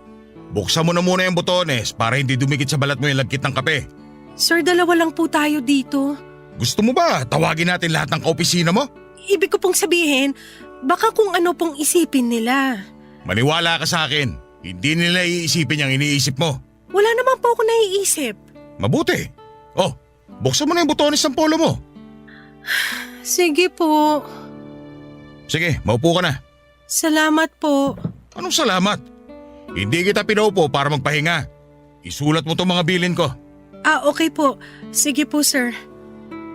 Buksan mo na muna yung botones para hindi dumikit sa balat mo yung lagkit ng kape. Sir, dalawa lang po tayo dito. Gusto mo ba tawagin natin lahat ng kaopisina mo? Ibig ko pong sabihin, baka kung ano pong isipin nila. Maniwala ka sa akin. Hindi nila iisipin yung iniisip mo. Wala naman po ako naiisip. Mabuti. Oh, buksan mo na yung butones ng polo mo. Sige po. Sige, maupo ka na. Salamat po. Anong salamat? Hindi kita pinaupo para magpahinga. Isulat mo tong mga bilin ko. Okay po. Sige po, sir.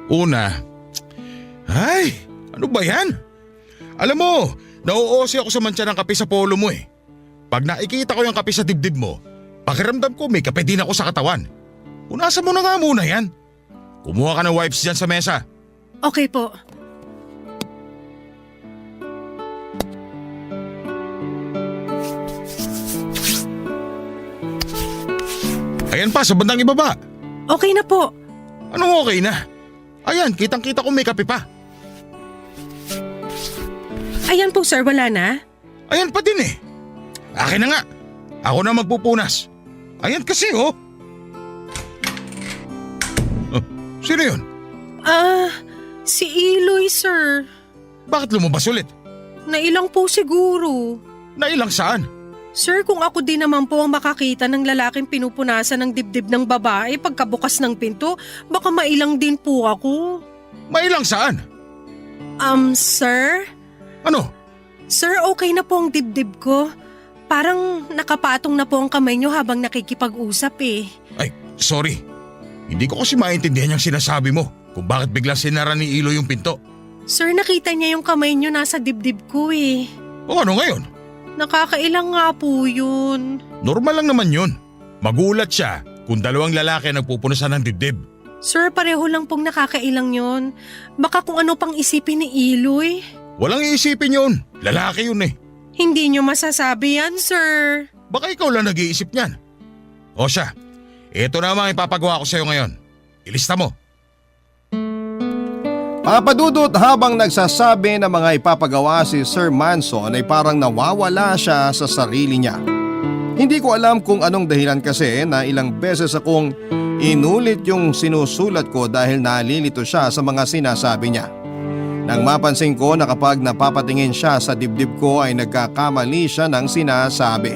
Una, ay, ano ba yan? Alam mo, nauosi ako sa mantsa ng kape sa polo mo eh. Pag nakikita ko yung kape sa dibdib mo, pakiramdam ko may kape din ako sa katawan. Punasan mo na nga muna yan. Kumuha ka ng wipes dyan sa mesa. Okay po. Ayan pa, sa bandang ibaba. Okay na po. Anong okay na? Ayan, kitang-kita ko may kape pa. Ayan po, sir. Wala na? Ayan pa din eh. Akin na nga. Ako na magpupunas. Ayan kasi oh. Oh, sino yun? Si Eloy, sir. Bakit lumabas ulit? Nailang po siguro. Nailang saan? Sir, kung ako din naman po ang makakita ng lalaking pinupunasan ng dibdib ng babae pagkabukas ng pinto, baka mailang din po ako. Mailang saan? Sir? Ano? Sir, okay na po ang dibdib ko. Parang nakapatong na po ang kamay niyo habang nakikipag-usap eh. Ay, sorry. Hindi ko kasi maintindihan yung sinasabi mo kung bakit bigla sinara ni Ilo yung pinto. Sir, nakita niya yung kamay niyo nasa dibdib ko eh. O ano ngayon? Nakakailang nga po yun. Normal lang naman yun. Magulat siya kung dalawang lalaki nagpupunasan ng dibdib. Sir, pareho lang pong nakakailang yun. Baka kung ano pang isipin ni Iloy. Walang iisipin yun. Lalaki yun eh. Hindi niyo masasabi yan, sir. Baka ikaw lang nag-iisip niyan. O siya, ito na ang ipapagawa ko sa'yo ngayon. Ilista mo. Papadudot, habang nagsasabi ng mga ipapagawa si Sir Manson ay parang nawawala siya sa sarili niya. Hindi ko alam kung anong dahilan kasi na ilang beses akong inulit yung sinusulat ko dahil nalilito siya sa mga sinasabi niya. Nang mapansin ko na kapag napapatingin siya sa dibdib ko ay nagkakamali siya ng sinasabi.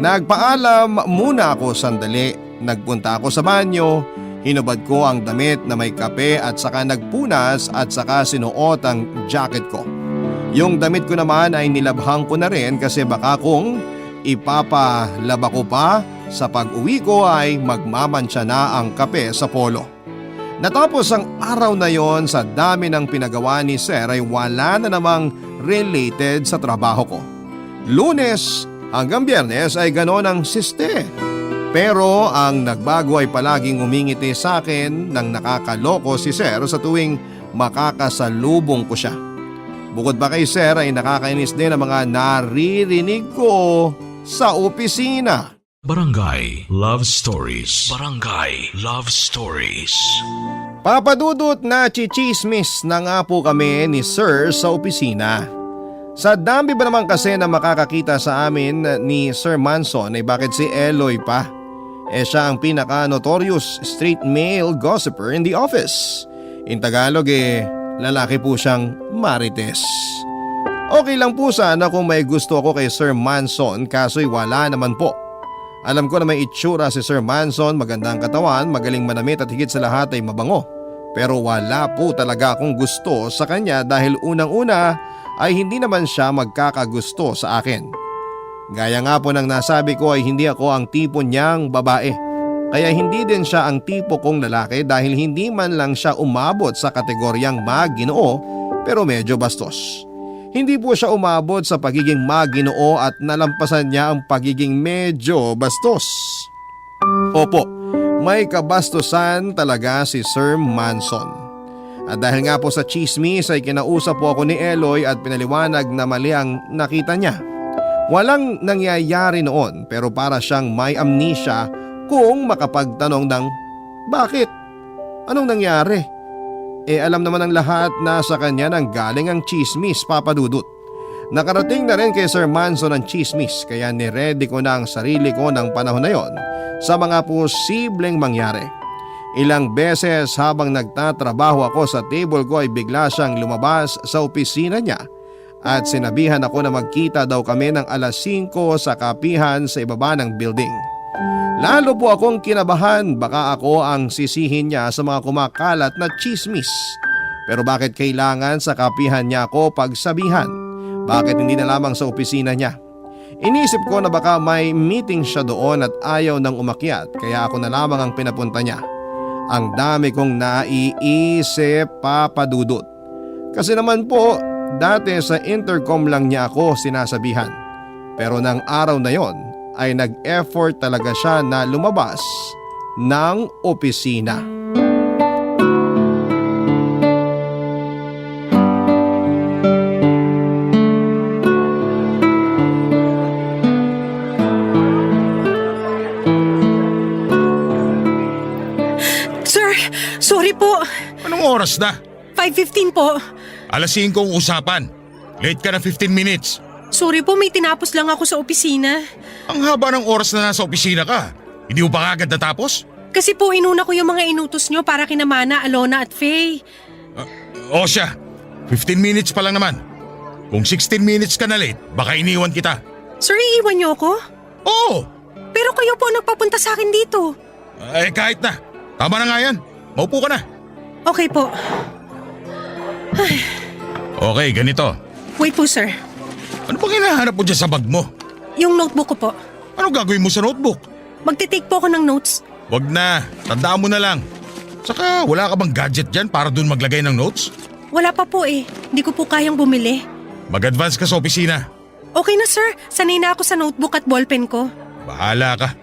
Nagpaalam muna ako sandali, nagpunta ako sa banyo, hinubad ko ang damit na may kape at saka nagpunas at saka sinuot ang jacket ko. Yung damit ko naman ay nilabhang ko na rin kasi baka kung ipapalaba ko pa sa pag-uwi ko ay magmamansya na ang kape sa polo. Natapos ang araw na yon, sa dami ng pinagawa ni Sir ay wala na namang related sa trabaho ko. Lunes hanggang Biyernes ay ganon ang siste. Pero ang nagbago ay palaging umingiti sa akin nang nakakaloko si Sir sa tuwing makakasalubong ko siya. Bukod pa kay Sir ay nakakainis din ang mga naririnig ko sa opisina. Barangay Love Stories. Barangay Love Stories. Papadudot na chichismis na nga po kami ni Sir sa opisina. Sa dami ba naman kasi na makakakita sa amin ni Sir Manson ay bakit si Eloy pa? Siya ang pinaka-notorious straight male gossiper in the office. In Tagalog lalaki po siyang marites. Okay lang po sana kung may gusto ako kay Sir Manson kaso'y wala naman po. Alam ko na may itsura si Sir Manson, magandang katawan, magaling manamit at higit sa lahat ay mabango. Pero wala po talaga akong gusto sa kanya dahil unang-una ay hindi naman siya magkakagusto sa akin. Gaya nga po ng nasabi ko ay hindi ako ang tipo niyang babae. Kaya hindi din siya ang tipo kong lalaki dahil hindi man lang siya umabot sa kategoryang maginoo pero medyo bastos. Hindi po siya umabot sa pagiging maginoo at nalampasan niya ang pagiging medyo bastos. Opo, may kabastusan talaga si Sir Manson. At dahil nga po sa chismis ay kinausap po ako ni Eloy at pinaliwanag na mali ang nakita niya. Walang nangyayari noon pero para siyang may amnesia kung makapagtanong ng bakit? Anong nangyari? Alam naman ng lahat na sa kanya nang galing ang chismis, Papadudot. Nakarating na rin kay Sir Manson ang chismis kaya niredy ko na ang sarili ko ng panahon na yon sa mga posibleng mangyari. Ilang beses habang nagtatrabaho ako sa table ko ay bigla siyang lumabas sa opisina niya at sinabihan ako na magkita daw kami ng alas 5 sa kapihan sa ibaba ng building. Lalo po akong kinabahan, baka ako ang sisihin niya sa mga kumakalat na chismis. Pero bakit kailangan sa kapihan niya ako pagsabihan? Bakit hindi na lamang sa opisina niya? Inisip ko na baka may meeting siya doon at ayaw nang umakyat kaya ako na lamang ang pinapunta niya. Ang dami kong naiisip, Papa Dudut. Kasi naman po, dati sa intercom lang niya ako sinasabihan. Pero nang araw na yon ay nag-effort talaga siya na lumabas ng opisina. Sir, sorry po. Anong oras na? 5:15 po. Alas 5 ang usapan. Late ka na 15 minutes. Sorry po, may tinapos lang ako sa opisina. Ang haba ng oras na nasa opisina ka. Hindi mo pa agad natapos? Kasi po inuna ko yung mga inutos nyo para kina Mana, Alona at Faye. O siya, 15 minutes pa lang naman. Kung 16 minutes ka na late, baka iniwan kita. Sir, iiwan nyo ako? Oo! Pero kayo po nagpapunta sa akin dito. Kahit na. Tama na nga yan. Maupo ka na. Okay po. Okay, ganito. Wait po, sir. Ano bang hinahanap mo dyan sa bag mo? Yung notebook ko po. Ano gagawin mo sa notebook? Magtitake po ako ng notes. Wag na. Tandaan mo na lang. Saka wala ka bang gadget dyan para dun maglagay ng notes? Wala pa po eh. Hindi ko po kayang bumili. Mag-advance ka sa opisina. Okay na, sir. Sanay na ako sa notebook at ballpen ko. Bahala ka.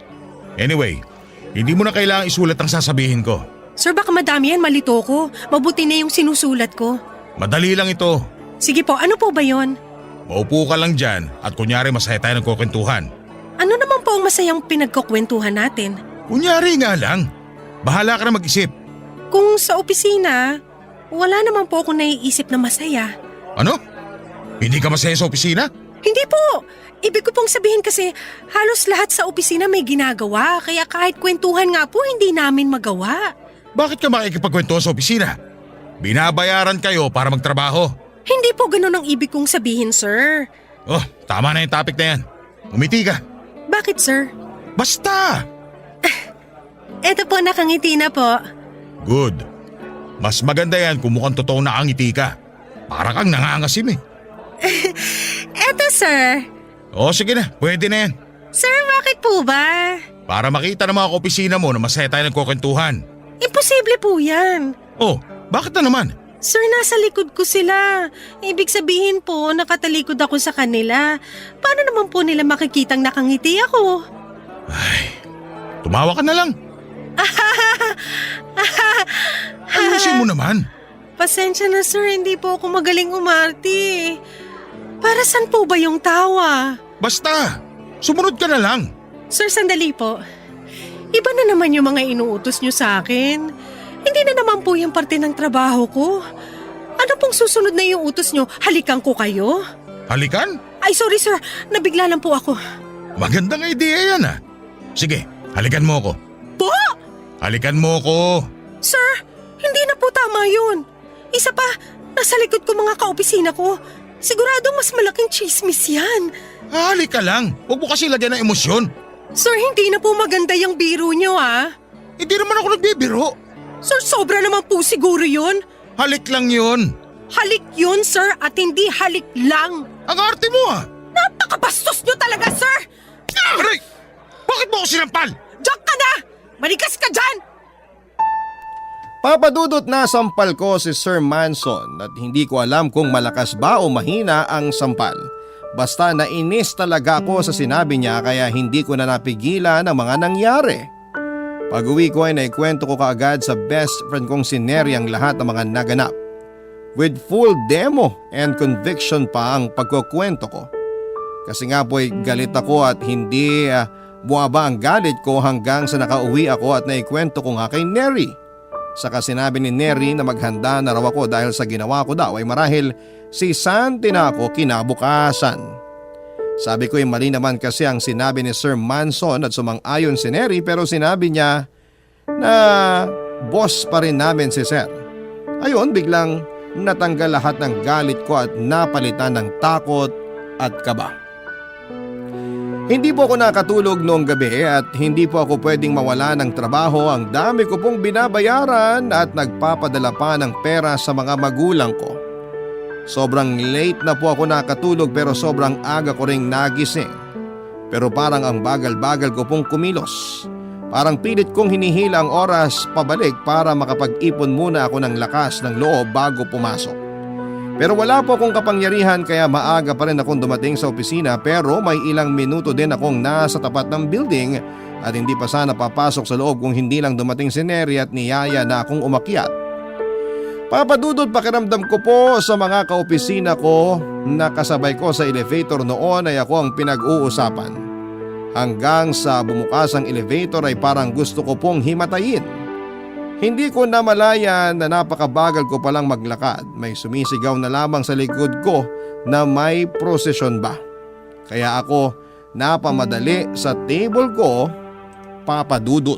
Anyway, hindi mo na kailangang isulat ang sasabihin ko. Sir, baka madami yan, malito ko. Mabuti na yung sinusulat ko. Madali lang ito. Sige po, ano po ba yon? Maupo ka lang dyan at kunyari masaya tayo ng kukwentuhan. Ano naman po ang masayang pinagkukwentuhan natin? Kunyari nga lang. Bahala ka na mag-isip. Kung sa opisina, wala naman po ako naiisip na masaya. Ano? Hindi ka masaya sa opisina? Hindi po! Ibig ko pong sabihin kasi halos lahat sa opisina may ginagawa kaya kahit kwentuhan nga po hindi namin magawa. Bakit ka makikipagkwentuhan sa opisina? Binabayaran kayo para magtrabaho. Hindi po ganun ang ibig kong sabihin, sir. Oh, tama na yung topic na yan. Umiti ka. Bakit, sir? Basta! Eto po, nakangiti na po. Good. Mas maganda yan kung mukhang totoong nakangiti ka. Para kang nangangasim eh. Eto, sir. O sige na, pwede na yan. Sir, bakit po ba? Para makita ng mga kaopisina mo na masaya tayo ng kukwentuhan. Imposible po yan. Oh, bakit na naman? Sir, nasa likod ko sila. Ibig sabihin po, nakatalikod ako sa kanila. Paano naman po nila makikitang nakangiti ako? Tumawa ka na lang. Ayusin mo naman. Pasensya na, sir, hindi po ako magaling umarte. Para saan po ba yung tawa? Basta, sumunod ka na lang. Sir, sandali po. Iba na naman yung mga inuutos nyo sa akin. Hindi na naman po yung parte ng trabaho ko. Ano pong susunod na yung utos nyo? Halikan ko kayo? Halikan? Ay, sorry sir. Nabigla lang po ako. Magandang idea yan ah. Sige, halikan mo ako. Po? Halikan mo ako. Sir, hindi na po tama yun. Isa pa, nasa likod ko mga kaopisina ko. Siguradong mas malaking chismis yan. Halika lang. Huwag mo kasi lagyan ng emosyon. Sir, hindi na po maganda yung biro nyo ah. Hindi naman ako nagbibiro. Sir, sobra naman po siguro yun. Halik lang yun. Halik yun, sir, at hindi halik lang. Ang arte mo ah. Napakabastos nyo talaga, sir! Aray! Bakit mo ako sinampal? Diyak ka na! Manigas ka dyan! Papadudot na sampal ko si Sir Manson at hindi ko alam kung malakas ba o mahina ang sampal. Basta nainis talaga ako sa sinabi niya kaya hindi ko na napigilan ang mga nangyari. Pag-uwi ko ay naikwento ko kaagad sa best friend kong si Neri ang lahat ng mga naganap. With full demo and conviction pa ang pagkukwento ko. Kasi nga po'y galit ako at hindi buwaba ang galit ko hanggang sa nakauwi ako at naikwento ko nga kay Neri. Saka sinabi ni Neri na maghanda na raw ako dahil sa ginawa ko daw ay marahil si Santi na ako kinabukasan. Sabi ko ay mali naman kasi ang sinabi ni Sir Manson at sumang-ayon si Neri pero sinabi niya na boss pa rin namin si Sir. Ayun, biglang natanggal lahat ng galit ko at napalitan ng takot at kaba. Hindi po ako nakatulog noong gabi at hindi po ako pwedeng mawala ng trabaho. Ang dami ko pong binabayaran at nagpapadala pa ng pera sa mga magulang ko. Sobrang late na po ako nakatulog pero sobrang aga ko ring nagising. Pero parang ang bagal-bagal ko pong kumilos. Parang pilit kong hinihila ang oras pabalik para makapag-ipon muna ako ng lakas ng loob bago pumasok. Pero wala po akong kapangyarihan kaya maaga pa rin akong dumating sa opisina pero may ilang minuto din akong nasa tapat ng building at hindi pa sana papasok sa loob kung hindi lang dumating si Neri at niyaya na akong umakyat. Papadudod pakiramdam ko po sa mga kaopisina ko na kasabay ko sa elevator noon ay ako ang pinag-uusapan. Hanggang sa bumukas ang elevator ay parang gusto ko pong himatayin. Hindi ko namalayan na napakabagal ko palang maglakad. May sumisigaw na lamang sa likod ko na may prosesyon ba. Kaya ako napamadali sa table ko, papadudot.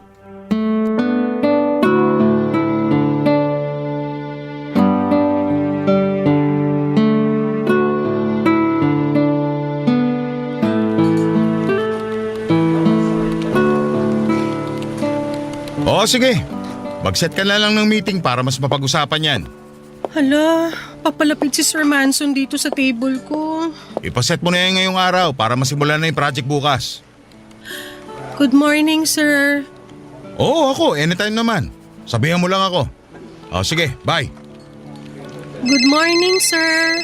Oo, sige. Mag-set ka na lang ng meeting para mas mapag-usapan yan. Hala, papalapit si Sir Manson dito sa table ko. Ipaset mo na yan ngayong araw para masimulan na yung project bukas. Good morning, sir. Oo, ako. Anytime naman. Sabihan mo lang ako. O, sige. Bye. Good morning, sir.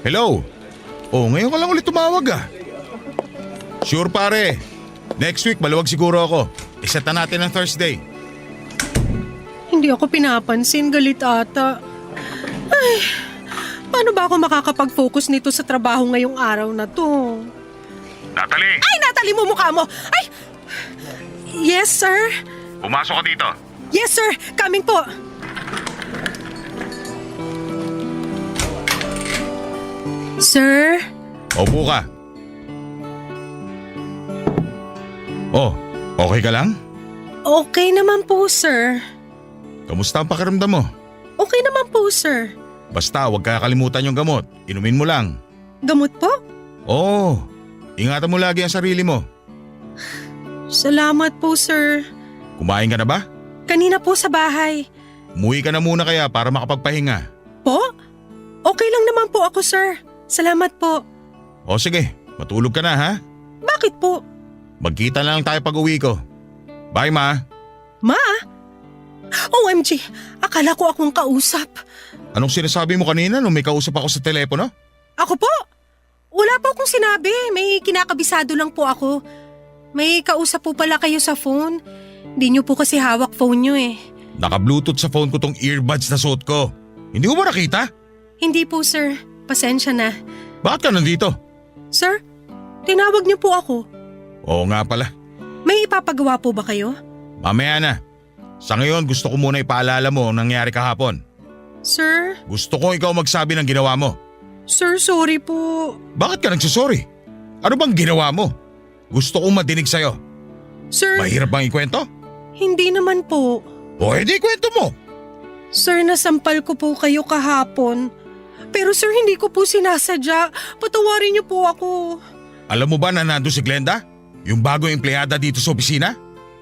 Hello. Oh, ngayon ka lang ulit tumawag ah. Sure pare. Next week maluwag siguro ako. Iset na natin ang Thursday. Hindi ako pinapansin, galit ata. Ay, paano ba ako makakapag-focus nito sa trabaho ngayong araw na to? Natalie! Ay, Natalie mo mukha mo! Ay! Yes, sir? Pumasok ka dito. Yes, sir! Coming po! Sir? Upo ka. Oh, okay ka lang? Okay naman po, sir. Kamusta ang pakiramdam mo? Okay naman po, sir. Basta huwag kakalimutan yung gamot. Inumin mo lang. Gamot po? Oo. Ingatan mo lagi ang sarili mo. Salamat po, sir. Kumain ka na ba? Kanina po sa bahay. Umuwi ka na muna kaya para makapagpahinga. Po? Okay lang naman po ako, sir. Salamat po. O sige, matulog ka na ha? Bakit po? Magkita na lang tayo pag uwi ko. Bye ma. Ma? OMG, akala ko akong kausap. Anong sinasabi mo kanina nung may kausap ako sa telepono? Ako po? Wala po akong sinabi. May kinakabisado lang po ako. May kausap po pala kayo sa phone. Di niyo po kasi hawak phone niyo eh. Naka-bluetooth sa phone ko tong earbuds na suot ko. Hindi mo ba nakita? Hindi po, sir. Pasensya na. Bakit ka nandito? Sir, tinawag niyo po ako. Oo nga pala. May ipapagawa po ba kayo? Mamaya na. Sa ngayon gusto ko muna ipaalala mo ang nangyari kahapon. Sir? Gusto ko ikaw magsabi ng ginawa mo. Sir, sorry po. Bakit ka nagsusorry? Ano bang ginawa mo? Gusto kong madinig sa'yo. Sir, Mahirap bang ikwento? hindi naman po. O edi kwento mo. Sir, nasampal ko po kayo kahapon. Pero sir, hindi ko po sinasadya. Patawarin niyo po ako. Alam mo ba na nandun si Glenda? Yung bagong empleyada dito sa opisina?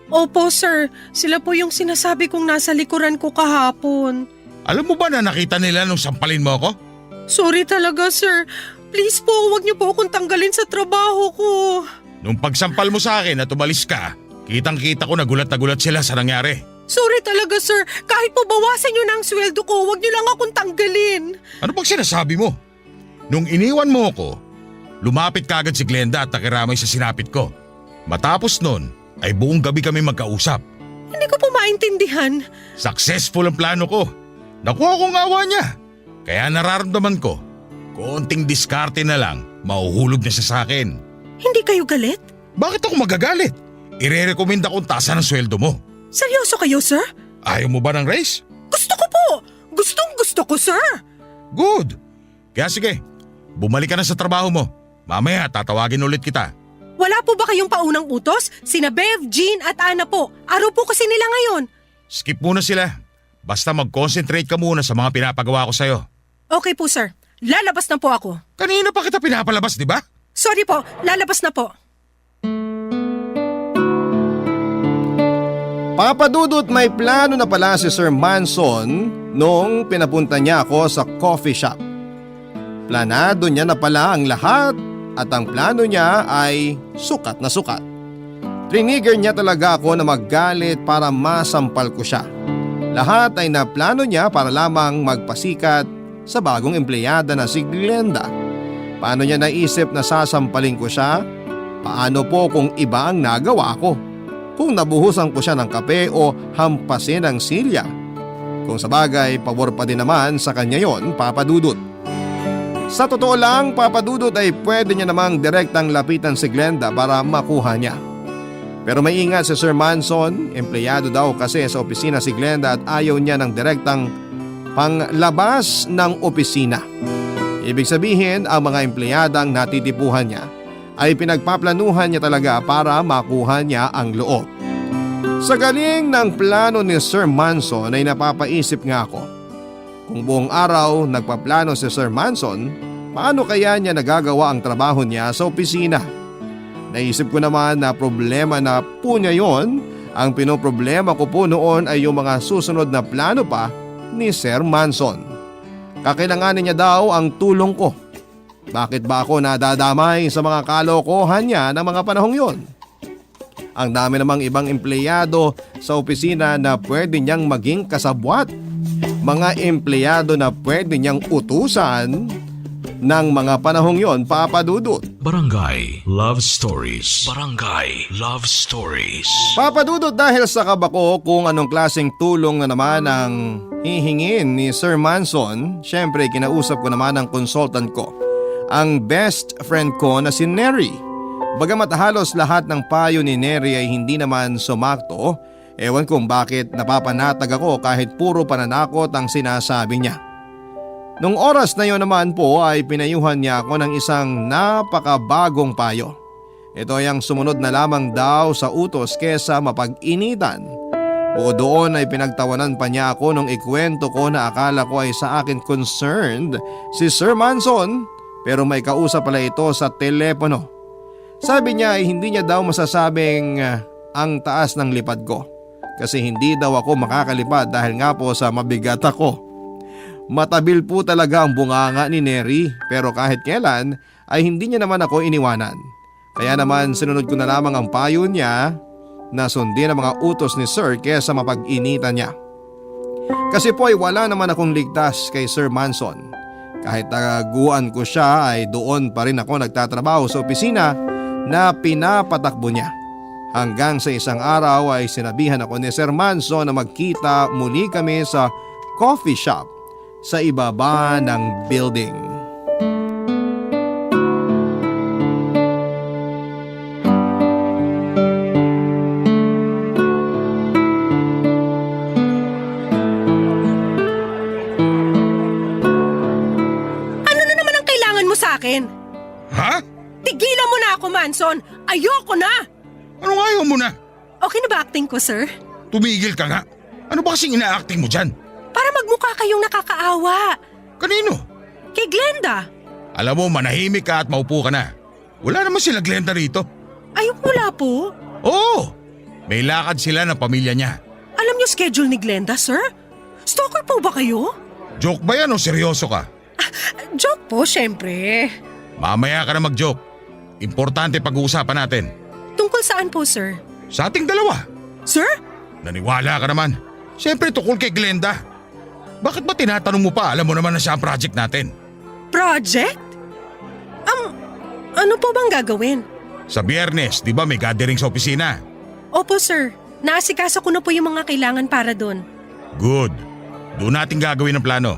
Opo, sir. Sila po yung sinasabi kong nasa likuran ko kahapon. Alam mo ba na nakita nila nung sampalin mo ako? Sorry talaga, sir. Please po, huwag niyo po akong tanggalin sa trabaho ko. Nung pagsampal mo sa akin at umalis ka, kitang-kita ko na gulat sila sa nangyari. Sorry talaga, sir. Kahit po bawasan niyo na ang sweldo ko, huwag niyo lang akong tanggalin. Ano bang sinasabi mo? Nung iniwan mo ako, lumapit kagad si Glenda at nakiramay sa sinapit ko. Matapos nun, ay buong gabi kami magkausap. Hindi ko po maintindihan. Successful ang plano ko. Nakuha ko ang awa niya. Kaya nararamdaman ko, konting diskarte na lang, mahuhulog na siya sa akin. Hindi kayo galit? Bakit ako magagalit? Ire-recommenda kong taasan ang sweldo mo. Seryoso kayo, sir? Ayaw mo ba ng raise? Gusto ko po. Gustong gusto ko, sir. Good. Kaya sige, bumalik ka na sa trabaho mo. Mamaya tatawagin ulit kita. Wala po ba kayong paunang utos? Sina Bev, Jean at Ana po. Araw po kasi nila ngayon. Skip muna sila. Basta mag-concentrate ka muna sa mga pinapagawa ko sa'yo. Okay po, sir. Lalabas na po ako. Kanina pa kita pinapalabas, di ba? Sorry po, lalabas na po. Papa Dudut, may plano na pala si Sir Manson nung pinapunta niya ako sa coffee shop. Planado niya na pala ang lahat at ang plano niya ay sukat na sukat. Trigger niya talaga ako na maggalit para masampal ko siya. Lahat ay naplano niya para lamang magpasikat sa bagong empleyada na si Glenda. Paano niya naisip na sasampalin ko siya? Paano po kung iba ang nagawa ko? Kung nabuhusan ko siya ng kape o hampasin ng silya? Kung sa bagay, pabor pa din naman sa kanya yon, Papa Dudut. Sa totoo lang, Papa Dudut, ay pwede niya namang direktang lapitan si Glenda para makuha niya. Pero may ingat si Sir Manson, empleyado daw kasi sa opisina si Glenda at ayaw niya ng direktang panglabas ng opisina. Ibig sabihin, ang mga empleyadang natitipuhan niya ay pinagpaplanuhan niya talaga para makuha niya ang loob. Sa galing ng plano ni Sir Manson ay napapaisip nga ako. Kung buong araw nagpaplano si Sir Manson, paano kaya niya nagagawa ang trabaho niya sa opisina? Naisip ko naman na problema na po niya yon. Ang pinoproblema ko po noon ay yung mga susunod na plano pa ni Sir Manson. Kakailanganin niya daw ang tulong ko. Bakit ba ako nadadamay sa mga kalokohan niya ng mga panahong yon? Ang dami namang ibang empleyado sa opisina na pwede niyang maging kasabwat. Mga empleyado na pwede niyang utusan ng mga panahong yon, Papa Dudut. Barangay Love Stories. Barangay Love Stories. Papa Dudut, dahil sa kaba ko kung anong klaseng tulong na naman ang hihingin ni Sir Manson, syempre kinausap ko naman ang consultant ko, ang best friend ko na si Neri. Bagamat halos lahat ng payo ni Neri ay hindi naman sumakto, ewan kung bakit napapanatag ako kahit puro pananakot ang sinasabi niya. Nung oras na yon naman po ay pinayuhan niya ako ng isang napakabagong payo. Ito ay ang sumunod na lamang daw sa utos kesa mapag-initan. O doon ay pinagtawanan pa niya ako nung ikwento ko na akala ko ay sa akin concerned si Sir Manson. Pero may kausap pala ito sa telepono. Sabi niya ay hindi niya daw masasabing ang taas ng lipad ko. Kasi hindi daw ako makakalipad dahil nga po sa mabigat ako. Matabil po talaga ang bunganga ni Neri, pero kahit kailan ay hindi niya naman ako iniwanan. Kaya naman sinunod ko na lamang ang payo niya na sundin ang mga utos ni Sir kesa mapag-initan niya. Kasi po ay wala naman akong ligtas kay Sir Manson. Kahit taguan ko siya ay doon pa rin ako nagtatrabaho sa opisina na pinapatakbo niya. Hanggang sa isang araw ay sinabihan ako ni Sir Manson na magkita muli kami sa coffee shop sa ibaba ng building. Ha? Tigilan mo na ako, Manson! Ayoko na! Anong ayaw mo na? Okay na ba acting ko, sir? Tumigil ka nga. Ano ba kasing ina-acting mo dyan? Para magmukha kayong nakakaawa. Kanino? Kay Glenda. Alam mo, manahimik ka at maupo ka na. Wala naman sila Glenda rito. Ay, wala po. Oo! May lakad sila ng pamilya niya. Alam niyo schedule ni Glenda, sir? Stalker po ba kayo? Joke ba yan o seryoso ka? Joke po, syempre. Mamaya ka na mag-joke. Importante pag-uusapan natin. Tungkol saan po, sir? Sa ating dalawa. Sir? Naniwala ka naman. Siyempre tungkol kay Glenda. Bakit ba tinatanong mo pa? Alam mo naman na siya ang project natin. Project? Ano po bang gagawin? Sa Biyernes, di ba may gathering sa opisina? Opo, sir. Naasikasa ko na po yung mga kailangan para doon. Good. Doon natin gagawin ang plano.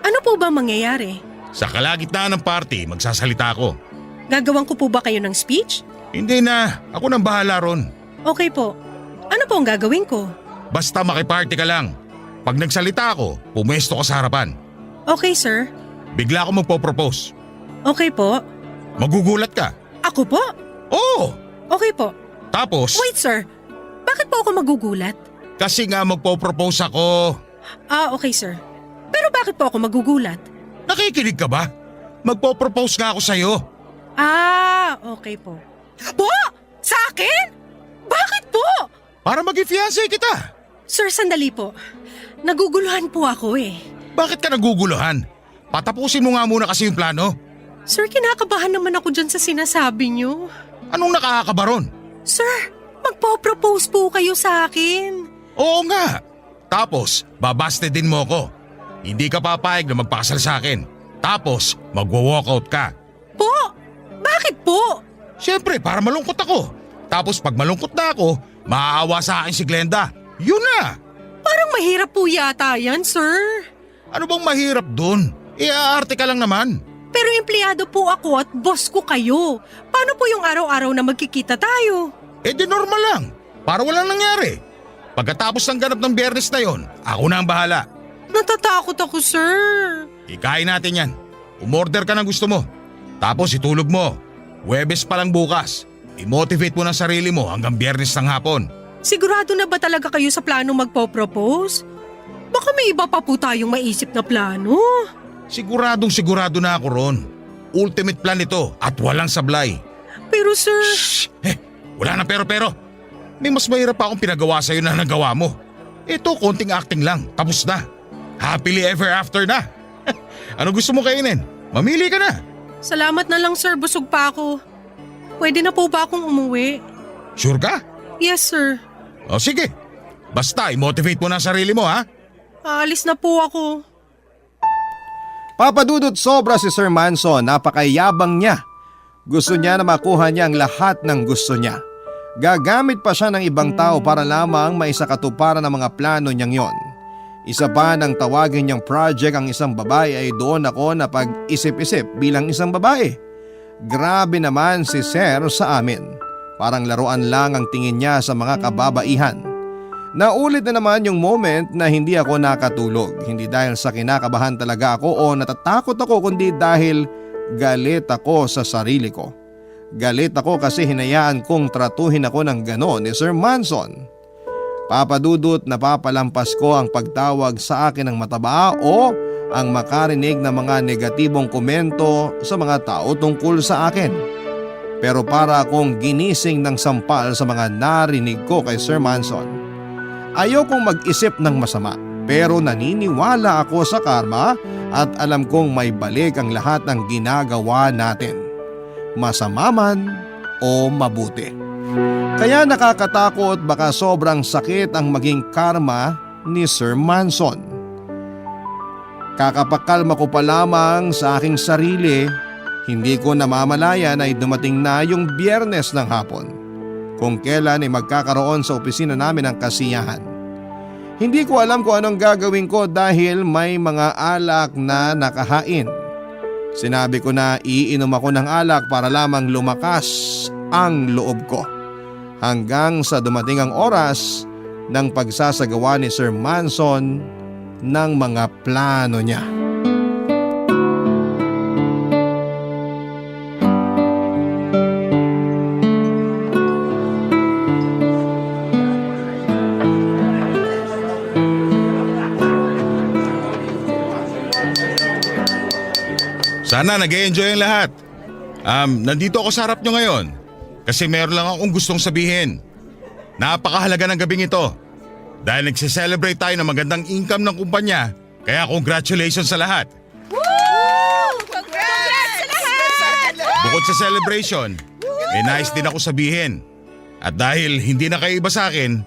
Ano po ba mangyayari? Sa kalagitnaan ng party, magsasalita ako. Gagawan ko po ba kayo ng speech? Hindi na. Ako nang bahala ron. Okay po. Ano po ang gagawin ko? Basta makiparty ka lang. Pag nagsalita ako, pumuesto ka sa harapan. Okay, sir. Bigla ako magpo-propose. Okay po. Magugulat ka. Ako po? Oo! Okay po. Tapos, Wait, sir. Bakit po ako magugulat? kasi nga magpo-propose ako. Okay sir. Pero bakit po ako magugulat? Nakikinig ka ba? Magpo-propose nga ako sa'yo. Okay po. Po? Sa akin? Bakit po? Para maging fiancé kita. Sir, sandali po. Naguguluhan po ako eh. Bakit ka naguguluhan? Patapusin mo nga muna kasi yung plano. Sir, kinakabahan naman ako dyan sa sinasabi niyo. Anong nakakakaba ron? Sir, magpo-propose po kayo sa akin. Oo nga. Tapos, babaste din mo ko. Hindi ka papayag na magpakasal sa akin. Tapos, magwa-walkout ka. Po? Bakit po? Siyempre, para malungkot ako. Tapos pag malungkot na ako, maaawa sa akin si Glenda. Yun na! Parang mahirap po yata yan, sir. Ano bang mahirap dun? Iaarte ka lang naman. Pero empleyado po ako at boss ko kayo. Paano po yung araw-araw na magkikita tayo? Eh di normal lang. Para walang nangyari. Pagkatapos ng ganap ng Biyernes na yon, ako na ang bahala. Natatakot ako, sir. Ikain natin yan. Umorder ka ng gusto mo. Tapos itulog mo. Huwebes pa lang bukas. I-motivate mo ng sarili mo hanggang Biyernes ng hapon. Sigurado na ba talaga kayo sa plano magpo-propose? Baka may iba pa po tayong maisip na plano. Sigurado na ako ron. Ultimate plan ito at walang sablay. Pero sir… Wala na pero. May mas mahirap pa akong pinagawa sa'yo na nagawa mo. Ito, konting acting lang. Tapos na. Happily ever after na. Ano gusto mo kainin? Mamili ka na. Salamat na lang sir, busog pa ako. Pwede na po ba akong umuwi? Sure ka? Yes sir. O sige. Basta i-motivate mo na ang sarili mo ha. Aalis na po ako. Papadudot sobra si Sir Manson, napakayabang niya. Gusto niya na makuha niya ang lahat ng gusto niya. Gagamit pa siya ng ibang tao para lamang maisakatuparan ang mga plano niyang yon. Isa pa nang tawagin niyang project ang isang babae ay doon ako na pag-isip-isip bilang isang babae. Grabe naman si Sir sa amin. Parang laruan lang ang tingin niya sa mga kababaihan. Naulit na naman yung moment na hindi ako nakatulog. Hindi dahil sa kinakabahan talaga ako o natatakot ako, kundi dahil galit ako sa sarili ko. Galit ako kasi hinayaan kong tratuhin ako ng ganon ni Sir Manson. Papadudot na papalampas ko ang pagtawag sa akin ng mataba o ang makarinig ng mga negatibong komento sa mga tao tungkol sa akin. Pero para akong ginising ng sampal sa mga narinig ko kay Sir Manson. Ayokong mag-isip ng masama pero naniniwala ako sa karma at alam kong may balik ang lahat ng ginagawa natin. Masama man o mabuti. Kaya nakakatakot baka sobrang sakit ang maging karma ni Sir Manson. Kakapakalma ko pa lamang sa aking sarili, hindi ko namamalayan ay dumating na yung Biyernes ng hapon. Kung kailan ay magkakaroon sa opisina namin ng kasiyahan. Hindi ko alam kung anong gagawin ko dahil may mga alak na nakahain. Sinabi ko na iinom ako ng alak para lamang lumakas ang loob ko. Hanggang sa dumating ang oras ng pagsasagawa ni Sir Manson ng mga plano niya. Sana nag-e-enjoy ang lahat. Nandito ako sa harap nyo ngayon kasi meron lang akong gustong sabihin. Napakahalaga ng gabing ito dahil nagse-celebrate tayo ng magandang income ng kumpanya, kaya congratulations sa lahat. Congrats sa lahat! Bukod sa celebration, may nais din ako sabihin. At dahil hindi na kayo iba sa akin,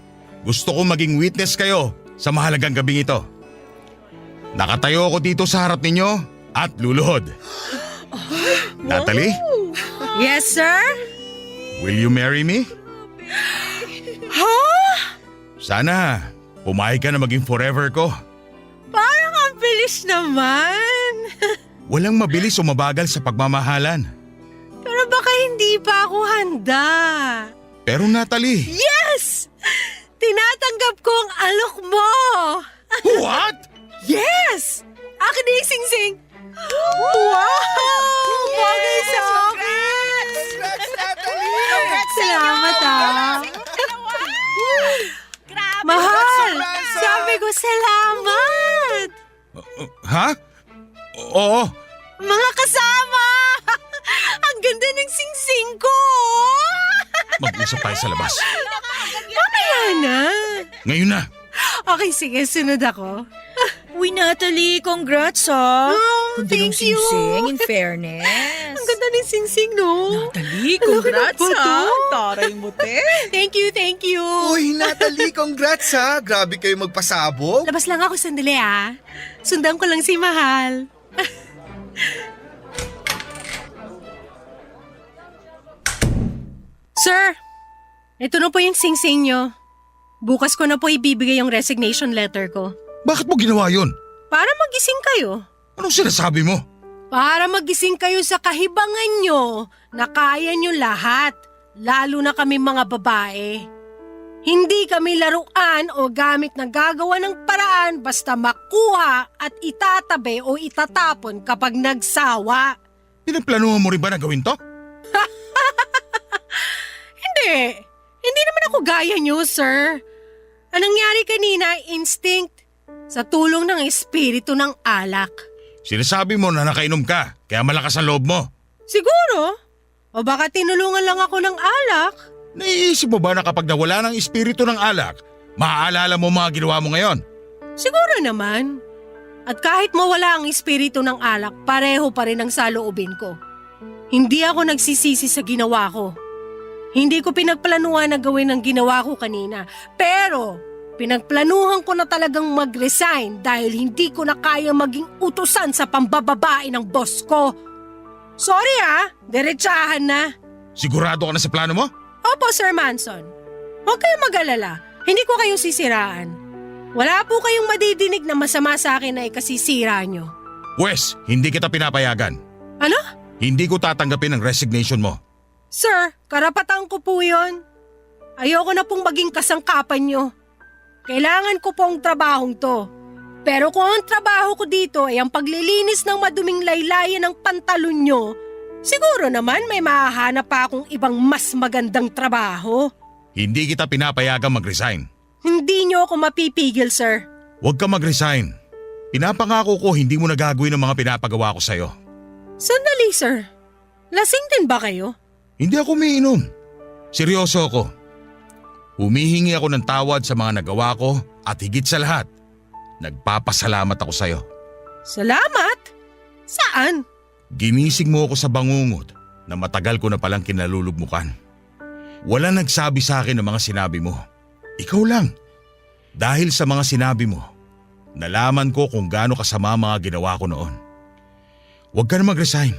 gusto kong maging witness kayo sa mahalagang gabing ito. Nakatayo ako dito sa harap ninyo at luluhod. Natalie, Yes sir? will you marry me? Sana, pumayag ka na maging forever ko. Parang ang bilis naman. Walang mabilis o mabagal sa pagmamahalan. Pero baka hindi pa ako handa. Pero Natalie… Yes! Tinatanggap ko ang alok mo. What? Yes! Akin na yung sing-sing. Wow! Bagay sa akin. Congrats, Natalie! Salamat ah. Grabe! Mahal! Congrats, Sabi ko, salamat! Ha? Oo. Mga kasama! Ang ganda ng singsing ko! Mag-usap tayo sa labas. Mamaya na. Ngayon na. Okay, sige, sunod ako. Uy, Natalie, congrats ha! Oh, Ganda ng thank you. singsing, in fairness. Ang ganda ng singsing, no? Natalie, Ang laki ng congrats bato. ha! Taray mo, te. Thank you, thank you. Uy, Natalie, congrats ha. Grabe kayo magpasabog. Labas lang ako sandali, ah. Sundan ko lang si Mahal. Sir, ito na po yung singsing nyo. Bukas ko na po ibibigay yung resignation letter ko. Bakit mo ginawa yun? Para magising kayo. Anong sinasabi mo? Para magising kayo sa kahibangan nyo na kaya nyo lahat, lalo na kami mga babae. Hindi kami laruan o gamit na gagawa ng paraan basta makuha at itatabi o itatapon kapag nagsawa. Pinagplanuhan mo rin ba na gawin to? Hindi. Hindi naman ako gaya nyo, sir. Ang nangyari kanina, instinct. Sa tulong ng espiritu ng alak. Sinasabi mo na nakainom ka, kaya malakas ang loob mo. Siguro. O baka tinulungan lang ako ng alak. Naiisip mo ba na kapag nawala ng espiritu ng alak, maaalala mo mga ginawa mo ngayon? Siguro naman. At kahit mawala ang espiritu ng alak, pareho pa rin ang saloobin ko. Hindi ako nagsisisi sa ginawa ko. Hindi ko pinagplanuhan na gawin ang ginawa ko kanina. Pero pinagplanuhan ko na talagang mag-resign dahil hindi ko na kaya maging utusan sa pambababae ng boss ko. Sorry diretsahan na. Sigurado ka na sa plano mo? Opo, Sir Manson. Huwag kayong mag-alala. Hindi ko kayo sisiraan. Wala po kayong madidinig na masama sa akin na ikasisira nyo. Wes, hindi kita pinapayagan. Ano? Hindi ko tatanggapin ang resignation mo. Sir, karapatan ko po yun. Ayoko na pong maging kasangkapan nyo. Kailangan ko pong trabahong to. Pero kung ang trabaho ko dito ay ang paglilinis ng maduming laylayan ng pantalon nyo, siguro naman may mahahanap pa akong ibang mas magandang trabaho. Hindi kita pinapayagan mag-resign. Hindi nyo ako mapipigil, sir. Huwag ka mag-resign. Pinapangako ko hindi mo nagagawin ang mga pinapagawa ko sa'yo. Sandali, sir. Lasing din ba kayo? Hindi ako umiinom. Seryoso ako. Humihingi ako ng tawad sa mga nagawa ko at higit sa lahat, nagpapasalamat ako sa'yo. Salamat? Saan? Ginising mo ako sa bangungot na matagal ko na palang kinalulugmukan. Wala nagsabi sa akin ng mga sinabi mo. Ikaw lang. Dahil sa mga sinabi mo, nalaman ko kung gaano kasama mga ginawa ko noon. Huwag ka na mag-resign.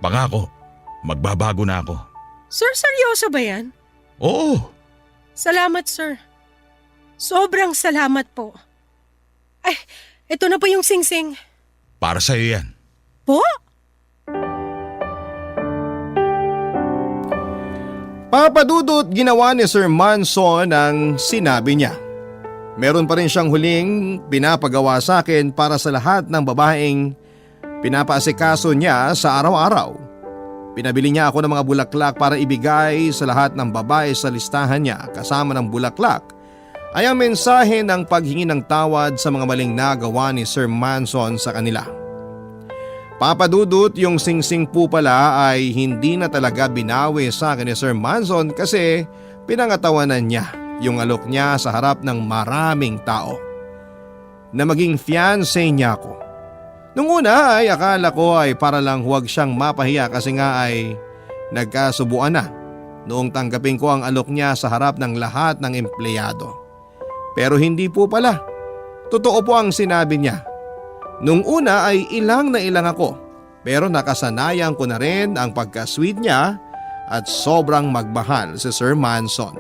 Pangako, magbabago na ako. Sir, seryoso ba yan? Oo. Salamat, sir. Sobrang salamat po. Ay, ito na po yung singsing. Para sa'yo yan. Po? Papadudot ginawa ni Sir Manson ang sinabi niya. Meron pa rin siyang huling pinapagawa sa akin para sa lahat ng babaeng pinapaasikaso niya sa araw-araw. Pinabili niya ako ng mga bulaklak para ibigay sa lahat ng babae sa listahan niya. Kasama ng bulaklak ay ang mensahe ng paghingi ng tawad sa mga maling nagawa ni Sir Manson sa kanila. Papadudot, yung singsing po pala ay hindi na talaga binawi sa akin ni Sir Manson kasi pinangatawanan niya yung alok niya sa harap ng maraming tao. Na maging fiancé niya ako. Nung una ay akala ko ay para lang huwag siyang mapahiya kasi nga ay nagkasubuan na noong tanggapin ko ang alok niya sa harap ng lahat ng empleyado. Pero hindi po pala. Totoo po ang sinabi niya. Nung una ay ilang na ilang ako pero nakasanayan ko na rin ang pagka-sweet niya at sobrang magmahal si Sir Manson.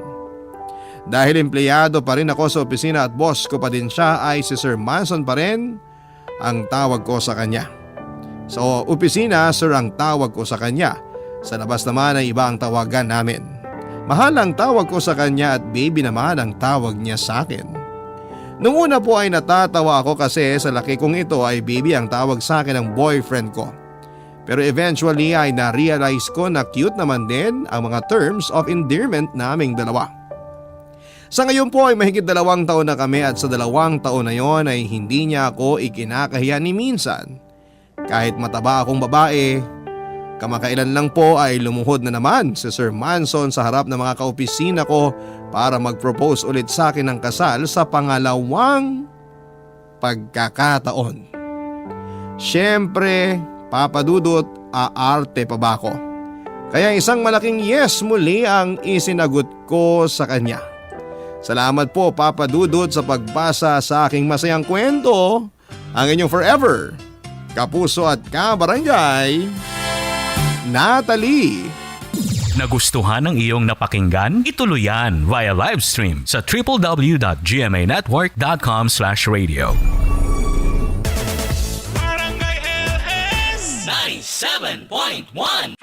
Dahil empleyado pa rin ako sa opisina at boss ko pa din siya ay si Sir Manson pa rin ang tawag ko sa kanya. Sa opisina, sir ang tawag ko sa kanya. Sa labas naman ay iba ang tawagan namin. Mahal ang tawag ko sa kanya at baby naman ang tawag niya sa akin. Nung una po ay natatawa ako kasi sa laki kong ito ay baby ang tawag sa akin ng boyfriend ko. Pero eventually ay na-realize ko na cute naman din ang mga terms of endearment naming dalawa. Sa ngayon po ay mahigit 2 taon na kami at sa 2 taon na yon ay hindi niya ako ikinakahiya ni minsan. Kahit mataba akong babae, kamakailan lang po ay lumuhod na naman si Sir Manson sa harap ng mga kaopisina ko para mag-propose ulit sa akin ng kasal sa pangalawang pagkakataon. Siyempre, Papa Dudut, aarte pa ba ako? Kaya isang malaking yes muli ang isinagot ko sa kanya. Salamat po Papa Dudut sa pagbasa sa aking masayang kwento. Ang inyong forever, kapuso at kabarangay, Natalie. Nagustuhan ng iyong napakinggan? Ituloy yan via live stream sa www.gmanetwork.com/radio. Barangay LS 97.1